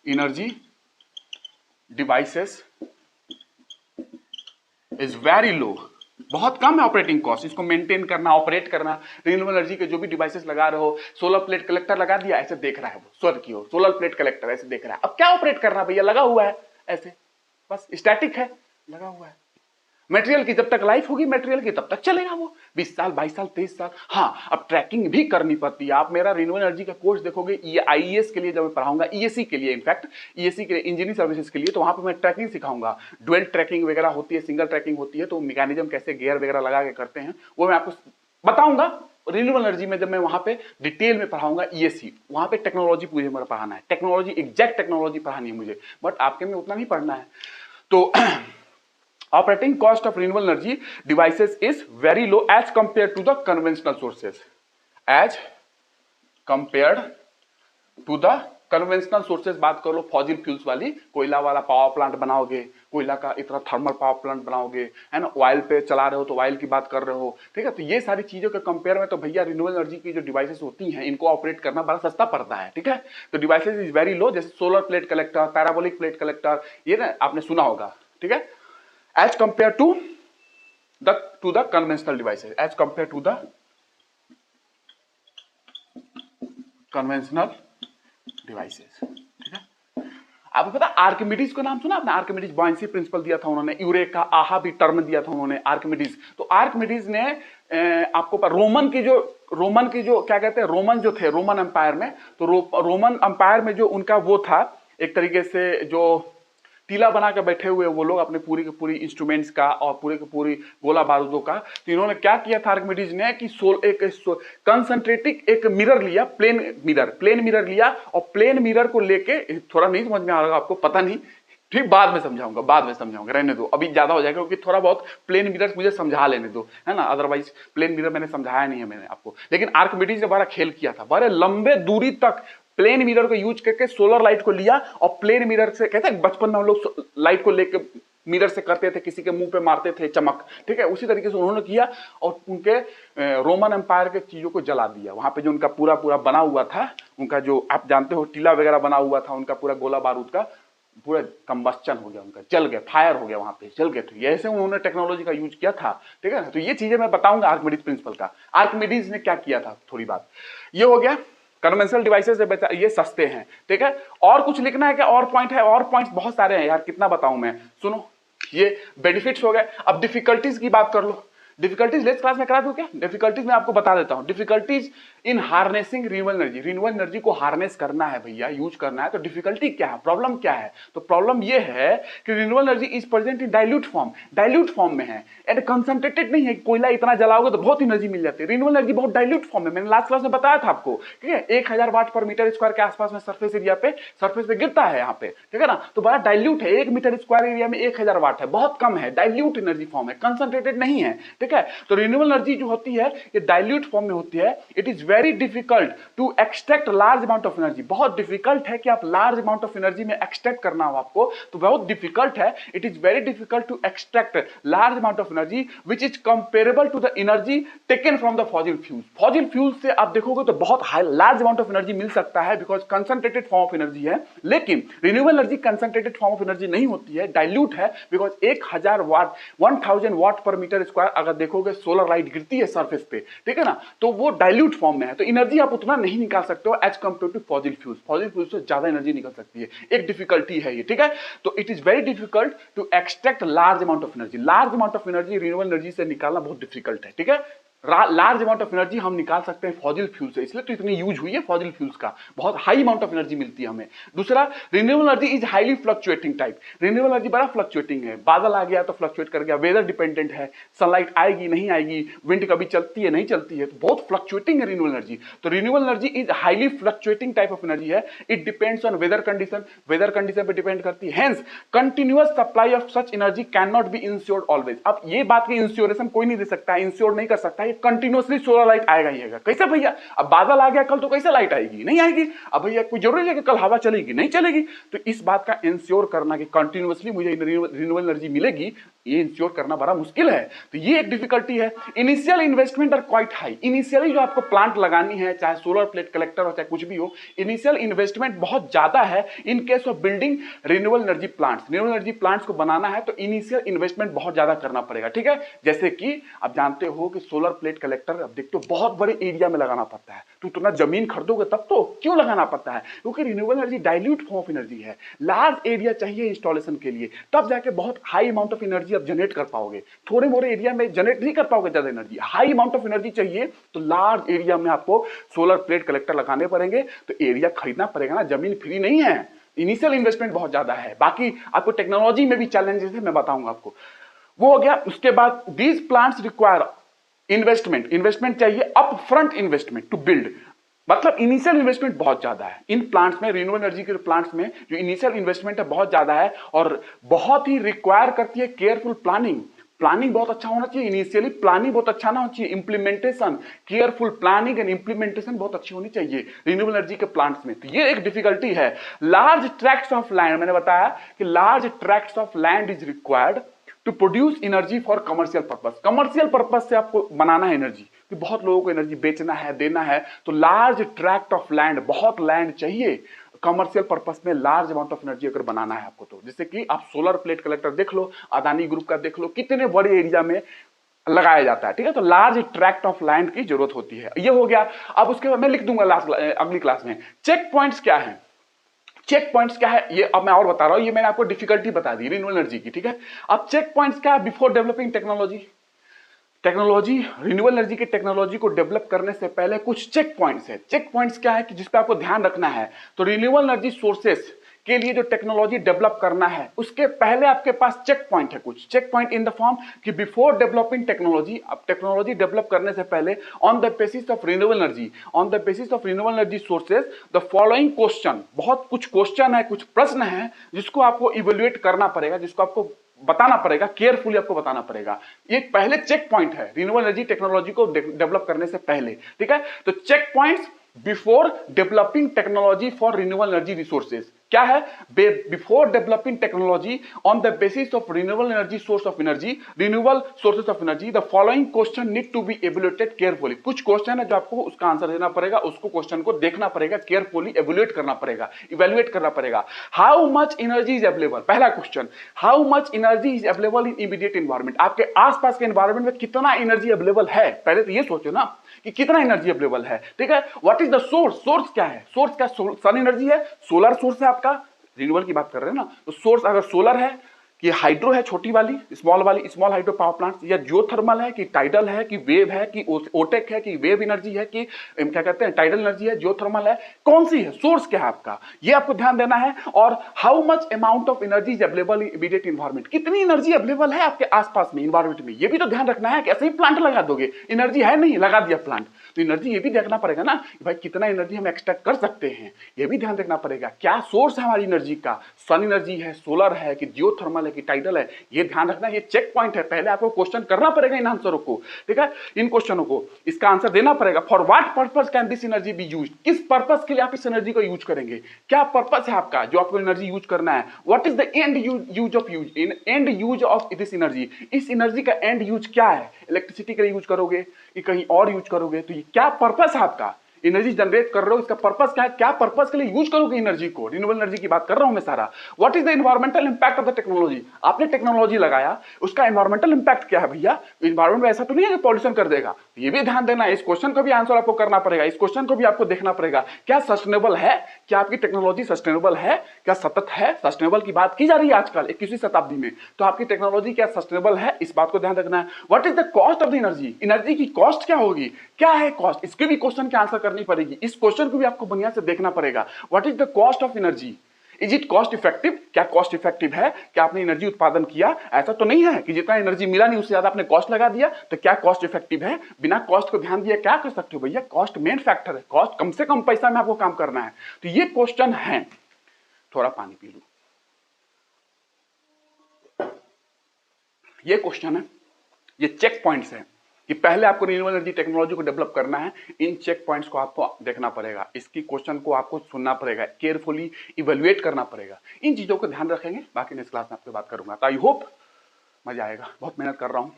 energy devices is very low, बहुत कम है ऑपरेटिंग कॉस्ट, इसको मेंटेन करना, ऑपरेट करना। रिन्यूएबल एनर्जी के जो भी डिवाइसेस लगा रहे हो, सोलर प्लेट कलेक्टर लगा दिया, ऐसे देख रहा है वो स्वर्ग की ओर, सोलर प्लेट कलेक्टर ऐसे देख रहा है। अब क्या ऑपरेट करना भैया, लगा हुआ है ऐसे, बस स्टैटिक है, लगा हुआ है। मटेरियल की जब तक लाइफ होगी मटेरियल की तब तक चलेगा वो, 20 साल 22 साल 23 साल। हाँ, अब ट्रैकिंग भी करनी पड़ती है। आप मेरा रिन्यूएबल एनर्जी का कोर्स देखोगे, ये आईईएस के लिए जब मैं पढ़ाऊंगा, ईएससी के लिए, इनफैक्ट ईएससी के लिए, इंजीनियरिंग सर्विसेज के लिए, तो वहां पे मैं ट्रैकिंग सिखाऊंगा। ड्यूअल ट्रैकिंग वगैरह होती है, सिंगल ट्रैकिंग होती है, तो मैकेनिज्म कैसे गियर वगैरह लगा के करते हैं वो मैं आपको बताऊंगा रिन्यूएबल एनर्जी में, जब मैं वहां पे डिटेल में पढ़ाऊंगा ईएससी। वहां पे टेक्नोलॉजी मुझे मेरा पढ़ाना है, टेक्नोलॉजी, एग्जैक्ट टेक्नोलॉजी पढ़ानी है मुझे, बट आपके में उतना नहीं पढ़ना है। तो operating cost of renewable energy devices is very low as compared to the conventional sources, as compared to the conventional sources। बात कर लो फॉसिल फ्यूल्स वाली, कोयला वाला पावर प्लांट बनाओगे, कोयला का इतना थर्मल पावर प्लांट बनाओगे, है ना, ऑयल पे चला रहे हो तो ऑयल की बात कर रहे हो, ठीक है। तो ये सारी चीजों के कंपेयर में तो भैया रिन्यूएबल एनर्जी की जो डिवाइसेस होती हैं, इनको ऑपरेट करना बड़ा सस्ता पड़ता है, ठीक है। तो डिवाइसेस इज वेरी लो, जैसे solar plate collector, parabolic plate collector, ये ना आपने सुना होगा, ठीक है। As compared to the conventional devices, as compared to the conventional devices, ठीक है। आपको पता आर्किमिडीज का नाम सुना आपने, आर्किमिडीज बॉयंसी प्रिंसिपल दिया था उन्होंने, यूरेका, आहा भी टर्म दिया था उन्होंने, आर्किमिडीज। तो आर्किमिडीज ने आपको रोमन की जो क्या कहते हैं, रोमन जो थे, रोमन एम्पायर में, तो रोमन एम्पायर में जो उनका वो था, एक तरीके से जो टीला बना के बैठे हुए वो लोग अपने पूरी की पूरी इंस्ट्रूमेंट्स का और पूरी की पूरी गोला बारूदों का। तो इन्होंने क्या किया था आर्किमिडीज ने कि कंसंट्रेटिक एक मिरर लिया, प्लेन मिरर लिया, और प्लेन मिरर को लेके, थोड़ा नहीं समझ में आ रहा आपको, पता नहीं, ठीक, बाद में समझाऊंगा, रहने दो, अभी ज्यादा हो जाएगा, क्योंकि थोड़ा बहुत प्लेन मिरर मुझे समझा लेने दो, है ना, अदरवाइज प्लेन मिरर मैंने समझाया नहीं है मैंने आपको। लेकिन आर्किमिडीज ने बड़ा खेल किया था, बड़े लंबे दूरी तक प्लेन मिरर को यूज करके सोलर लाइट को लिया, और प्लेन मिरर से, कहते हैं बचपन में हम लोग लाइट को लेके मिरर से करते थे, किसी के मुंह पे मारते थे चमक, ठीक है, उसी तरीके से उन्होंने किया, और उनके रोमन एम्पायर के चीजों को जला दिया। वहां पे जो उनका पूरा बना हुआ था, उनका जो आप जानते हो टीला वगैरह बना हुआ था, उनका पूरा गोला बारूद का पूरा कंबस्टन हो गया, उनका जल गया, फायर हो गया, वहां पे जल गए थे। ऐसे उन्होंने टेक्नोलॉजी का यूज किया था, ठीक है ना। तो ये चीजें मैं बताऊंगा आर्किमिडीज प्रिंसिपल का, आर्किमिडीज ने क्या किया था, थोड़ी बात ये हो गया। कन्वेंशनल डिवाइसेस ये सस्ते हैं, ठीक है। और कुछ लिखना है क्या, और पॉइंट है, और पॉइंट्स बहुत सारे हैं यार, कितना बताऊं मैं, सुनो, ये बेनिफिट्स हो गए। अब डिफिकल्टीज की बात कर लो, डिफिकल्टीज नेक्स्ट क्लास में करा दूं क्या, डिफिकल्टीज में आपको बता देता हूं। Difficulties in harnessing renewable energy को हार्नेस करना है भैया, यूज करना है, तो डिफिकल्टी क्या है, प्रॉब्लम क्या है, तो प्रॉब्लम ये है कि renewable energy is present in dilute form में है, एंड कंसंट्रेटेड नहीं है। कोयला इतना जलाओगे तो बहुत एनर्जी मिल जाती है, रिन्यूएबल एनर्जी बहुत डाइल्यूट फॉर्म में, मैंने लास्ट क्लास में बताया था आपको, ठीक है। 1000 वाट पर मीटर स्क्वायर के आसपास में सरफेस एरिया पे, सरफेस पे गिरता है यहाँ पे, ठीक है ना। तो बड़ा डाइल्यूट है, 1 मीटर स्क्वायर एरिया में 1000 वाट है, बहुत कम है, डाइल्यूट एनर्जी फॉर्म है, कंसंट्रेटेड नहीं है, ठीक है। तो रिन्यूएबल एनर्जी जो होती है ये डाइल्यूट फॉर्म में होती है। It is very difficult to extract large amount of energy, बहुत डिफिकल्ट है कि आप लार्ज अमाउंट ऑफ एनर्जी में एक्सट्रैक्ट करना हो आपको, तो बहुत डिफिकल्ट है। It is very difficult to extract large amount of energy which is comparable to the energy taken from the fossil fuels. Fossil fuels से आप देखोगे तो बहुत high large amount of energy मिल सकता है, because concentrated form of energy है। लेकिन renewable energy concentrated form of energy नहीं होती है, डाइल्यूट है, बिकॉज 1000 वाट 1000 वाट पर मीटर स्क्वायर अगर देखोगे सोलर लाइट गिरती है सरफेस पे, ठीक है ना, तो वो डाइल्यूट फॉर्म में है, तो एनर्जी आप उतना नहीं निकाल सकते हो as compare to fossil fuels. Fossil fuels से ज्यादा एनर्जी निकल सकती है, एक डिफिकल्टी है ये, ठीक है। तो it is very difficult to extract large amount of energy, large amount of energy renewable energy से निकालना बहुत डिफिकल्ट है, ठीक है। लार्ज अमाउंट ऑफ एनर्जी हम निकाल सकते हैं फॉसिल फ्यूल से, इसलिए तो इतनी यूज हुई है फॉसिल फ्यूल्स का, बहुत हाई अमाउंट ऑफ एनर्जी मिलती है हमें। दूसरा, renewable energy is highly fluctuating type, renewable energy बड़ा फ्लक्चुएटिंग है, बादल आ गया तो फ्लक्चुएट कर गया, वेदर डिपेंडेंट है, सनलाइट आएगी नहीं आएगी, विंड कभी चलती है नहीं चलती है, तो बहुत फ्लक्चुएटिंग है रिन्यूएबल एनर्जी। तो renewable energy is highly fluctuating type of energy है, it depends on weather condition, weather condition पे डिपेंड करती है, hence continuous supply of such energy can not be ensured always. अब ये बात की इंश्योरेशन कोई नहीं दे सकता, इंश्योर नहीं कर सकता, ये कंटिन्यूअसली सोलर लाइट आएगा ही आएगा। कैसे भैया, अब बादल आ गया कल तो कैसे लाइट आएगी, नहीं आएगी। अब भैया कोई जरूरी है कि कल हवा चलेगी, नहीं चलेगी। तो इस बात का इंश्योर करना कि कंटिन्यूअसली मुझे रिन्यूएबल एनर्जी मिलेगी, ये इंश्योर करना बड़ा मुश्किल है। तो ये एक डिफिकल्टी है। Initial investment are quite high, initially जो आपको प्लांट लगानी है, चाहे सोलर प्लेट कलेक्टर हो चाहे कुछ भी हो, इनिशियल इन्वेस्टमेंट बहुत ज्यादा है in case of building renewable energy plants. Renewable energy plants को बनाना है तो इनिशियल इन्वेस्टमेंट बहुत ज्यादा करना पड़ेगा, ठीक है। जैसे कि आप जानते हो कि सोलर प्लेट कलेक्टर अब देखते हो बहुत बड़े एरिया में लगाना पड़ता है, तो उतना जमीन खरीदोगे तब तो, क्यों लगाना पड़ता है, क्योंकि renewable energy dilute form of energy है, लार्ज एरिया चाहिए इंस्टॉलेशन के लिए, तब जाके बहुत हाई अमाउंट ऑफ एनर्जी आप जनरेट कर पाओगे। थोड़े मोड़े एरिया में जनरेट नहीं कर पाओगे ज्यादा energy, high amount of energy चाहिए तो लार्ज एरिया में आपको सोलर प्लेट कलेक्टर लगाने पड़ेंगे, तो एरिया खरीदना पड़ेगा ना, जमीन फ्री नहीं है, इनिशियल इन्वेस्टमेंट बहुत ज्यादा है। बाकी आपको टेक्नोलॉजी में भी चैलेंजेस है, मैं बताऊंगा आपको, वो हो गया। उसके बाद दीज प्लांट्स रिक्वायर इन्वेस्टमेंट चाहिए, up front investment to build, मतलब इनिशियल इन्वेस्टमेंट बहुत ज्यादा है इन प्लांट्स में, रिन्यूएबल एनर्जी के प्लांट्स में जो इनिशियल इन्वेस्टमेंट है बहुत ज्यादा है, और बहुत ही रिक्वायर करती है केयरफुल प्लानिंग। प्लानिंग बहुत अच्छा होना चाहिए, इनिशियली प्लानिंग बहुत अच्छा ना होना चाहिए, implementation, careful planning and implementation बहुत अच्छी होनी चाहिए रिन्यूएबल एनर्जी के प्लांट्स में। तो ये एक डिफिकल्टी है। लार्ज ट्रैक्ट्स ऑफ लैंड, मैंने बताया कि large tracts of land is required to produce energy for commercial purpose. Commercial purpose से आपको बनाना है एनर्जी, कि बहुत लोगों को एनर्जी बेचना है, देना है, तो लार्ज ट्रैक्ट ऑफ लैंड, बहुत लैंड चाहिए कमर्शियल पर्पस में, लार्ज अमाउंट ऑफ एनर्जी अगर बनाना है आपको तो। जैसे कि आप सोलर प्लेट कलेक्टर देख लो, अदानी ग्रुप का देख लो, कितने बड़े एरिया में लगाया जाता है, ठीक है। तो लार्ज ट्रैक्ट ऑफ लैंड की जरूरत होती है, ये हो गया। अब उसके बाद मैं लिख दूंगा अगली क्लास में चेक पॉइंट्स क्या है, चेक पॉइंट्स क्या है ये अब मैं और बता रहा हूं, ये मैंने आपको डिफिकल्टी बता दी रिन्यूएबल एनर्जी की, ठीक है। अब चेक पॉइंट्स क्या है, before developing technology, renewable energy की टेक्नोलॉजी को डेवलप करने से पहले कुछ चेक पॉइंट्स है। चेक पॉइंट्स क्या है कि जिस पे आपको ध्यान रखना है, तो रिन्यूएबल एनर्जी सोर्सेस के लिए जो टेक्नोलॉजी डेवलप करना है उसके पहले आपके पास चेक पॉइंट है, कुछ check point in the form कि बिफोर डेवलपिंग टेक्नोलॉजी, अब टेक्नोलॉजी डेवलप करने से पहले on the basis of renewable energy, on the basis of renewable energy sources the following question, बहुत कुछ क्वेश्चन है, कुछ प्रश्न है जिसको आपको इवेल्युएट करना पड़ेगा, जिसको आपको बताना पड़ेगा, केयरफुली आपको बताना पड़ेगा। ये पहले चेक पॉइंट है रिन्यूएबल एनर्जी टेक्नोलॉजी को डेवलप करने से पहले, ठीक है। तो check points before developing technology for renewable energy resources क्या है, before developing technology on the basis of renewable energy source of energy, renewable sources of energy, the following question need to be evaluated carefully. कुछ question है जो आपको उसका answer देना पड़ेगा, उसको क्वेश्चन को देखना पड़ेगा, केयरफुली एवेल्युएट करना पड़ेगा, इवैल्यूएट करना पड़ेगा। How much energy is available, पहला question, how much energy is available in immediate environment, आपके आसपास के एनवायरमेंट में कितना एनर्जी अवेलेबल है, पहले तो ये सोचो ना कि कितना एनर्जी अवेलेबल है, ठीक है। What is the source, source क्या है, सोर्स क्या, सन एनर्जी है, सोलर सोर्स है आपका, रिन्यूएबल की बात कर रहे हैं ना, तो सोर्स अगर सोलर है कि हाइड्रो है, छोटी वाली स्मॉल हाइड्रो पावर प्लांट, या जियोथर्मल है कि टाइडल है कि वेव है कि ओटेक है कि वेव एनर्जी है कि क्या कहते हैं टाइडल एनर्जी है, जियोथर्मल है, कौन सी है, सोर्स क्या है आपका, ये आपको ध्यान देना है। और how much amount of energy is available in immediate environment, कितनी एनर्जी अवेलेबल है आपके आसपास में एनवायरमेंट में, ये भी तो ध्यान रखना है कि ऐसे ही प्लांट लगा दोगे, एनर्जी है नहीं लगा दिया प्लांट, तो एनर्जी ये भी देखना पड़ेगा ना कि भाई कितना एनर्जी हम एक्सट्रैक्ट कर सकते हैं, ये भी ध्यान रखना पड़ेगा। क्या सोर्स है हमारी एनर्जी का, सन एनर्जी है, सोलर है कि जियोथर्मल है कि टाइडल है, ये ध्यान रखना, ये चेक पॉइंट है, पहले आपको क्वेश्चन करना पड़ेगा इन आंसरों को, ठीक है, इन क्वेश्चनों को इसका आंसर देना पड़ेगा। For what purpose can this energy be used, किस पर्पस के लिए आप इस एनर्जी को यूज करेंगे, क्या पर्पस है आपका जो आपको एनर्जी यूज करना है, what is the end use of and use of this energy, इस एनर्जी का एंड यूज क्या है, इलेक्ट्रिसिटी के लिए यूज करोगे कि कहीं और यूज करोगे, तो ये क्या पर्पस है आपका, एनर्जी जनरेट कर रहे हो, इसका पर्पस क्या है, क्या पर्पस के लिए यूज करोगे एनर्जी को, रिन्यूएबल एनर्जी की बात कर रहा हूं मैं सारा। What is the environmental impact of the technology, आपने टेक्नोलॉजी लगाया, उसका एनवायरमेंटल इंपैक्ट क्या है भैया, एनवायरमेंट में ऐसा तो नहीं है कि पॉल्यूशन कर देगा, ये भी ध्यान देना है, इस क्वेश्चन का भी आंसर आपको करना पड़ेगा, इस क्वेश्चन को भी आपको देखना पड़ेगा, क्या सस्टेनेबल है, क्या आपकी टेक्नोलॉजी सस्टेनेबल है, क्या सतत है, सस्टेनेबल की बात की जा रही है आजकल 21वीं शताब्दी में, तो आपकी टेक्नोलॉजी क्या सस्टेनेबल है, इस बात को ध्यान रखना है। What is the cost of the energy, energy की कॉस्ट क्या होगी, क्या है कॉस्ट, इसके भी क्वेश्चन की आंसर करनी पड़ेगी, इस क्वेश्चन को भी आपको बुनियाद से देखना पड़ेगा। What is the cost of energy, is it cost effective, क्या कॉस्ट इफेक्टिव है, क्या आपने एनर्जी उत्पादन किया, ऐसा तो नहीं है कि जितना एनर्जी मिला नहीं उससे ज्यादा आपने कॉस्ट लगा दिया, तो क्या कॉस्ट इफेक्टिव है, बिना कॉस्ट को ध्यान दिया क्या कर सकते हो भैया, कॉस्ट मेन फैक्टर है, कॉस्ट कम से कम पैसा में आपको काम करना है, तो ये क्वेश्चन है। थोड़ा पानी पी लूं, ये क्वेश्चन है, ये चेक पॉइंट्स है कि पहले आपको रिन्यूएबल एनर्जी टेक्नोलॉजी को डेवलप करना है, इन चेक पॉइंट्स को आपको देखना पड़ेगा, इसकी क्वेश्चन को आपको सुनना पड़ेगा, केयरफुली इवैल्यूएट करना पड़ेगा, इन चीजों को ध्यान रखेंगे, बाकी नेक्स्ट क्लास में आपसे बात करूंगा। तो आई होप मजा आएगा, बहुत मेहनत कर रहा हूं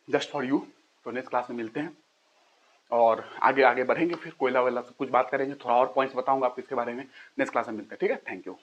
जस्ट फॉर यू। तो नेक्स्ट क्लास में मिलते हैं और आगे आगे बढ़ेंगे, फिर कोयला वेला सब कुछ बात करेंगे, थोड़ा और पॉइंट्स बताऊंगा आपको इसके बारे में, नेक्स्ट क्लास में मिलते हैं, ठीक है, थैंक यू।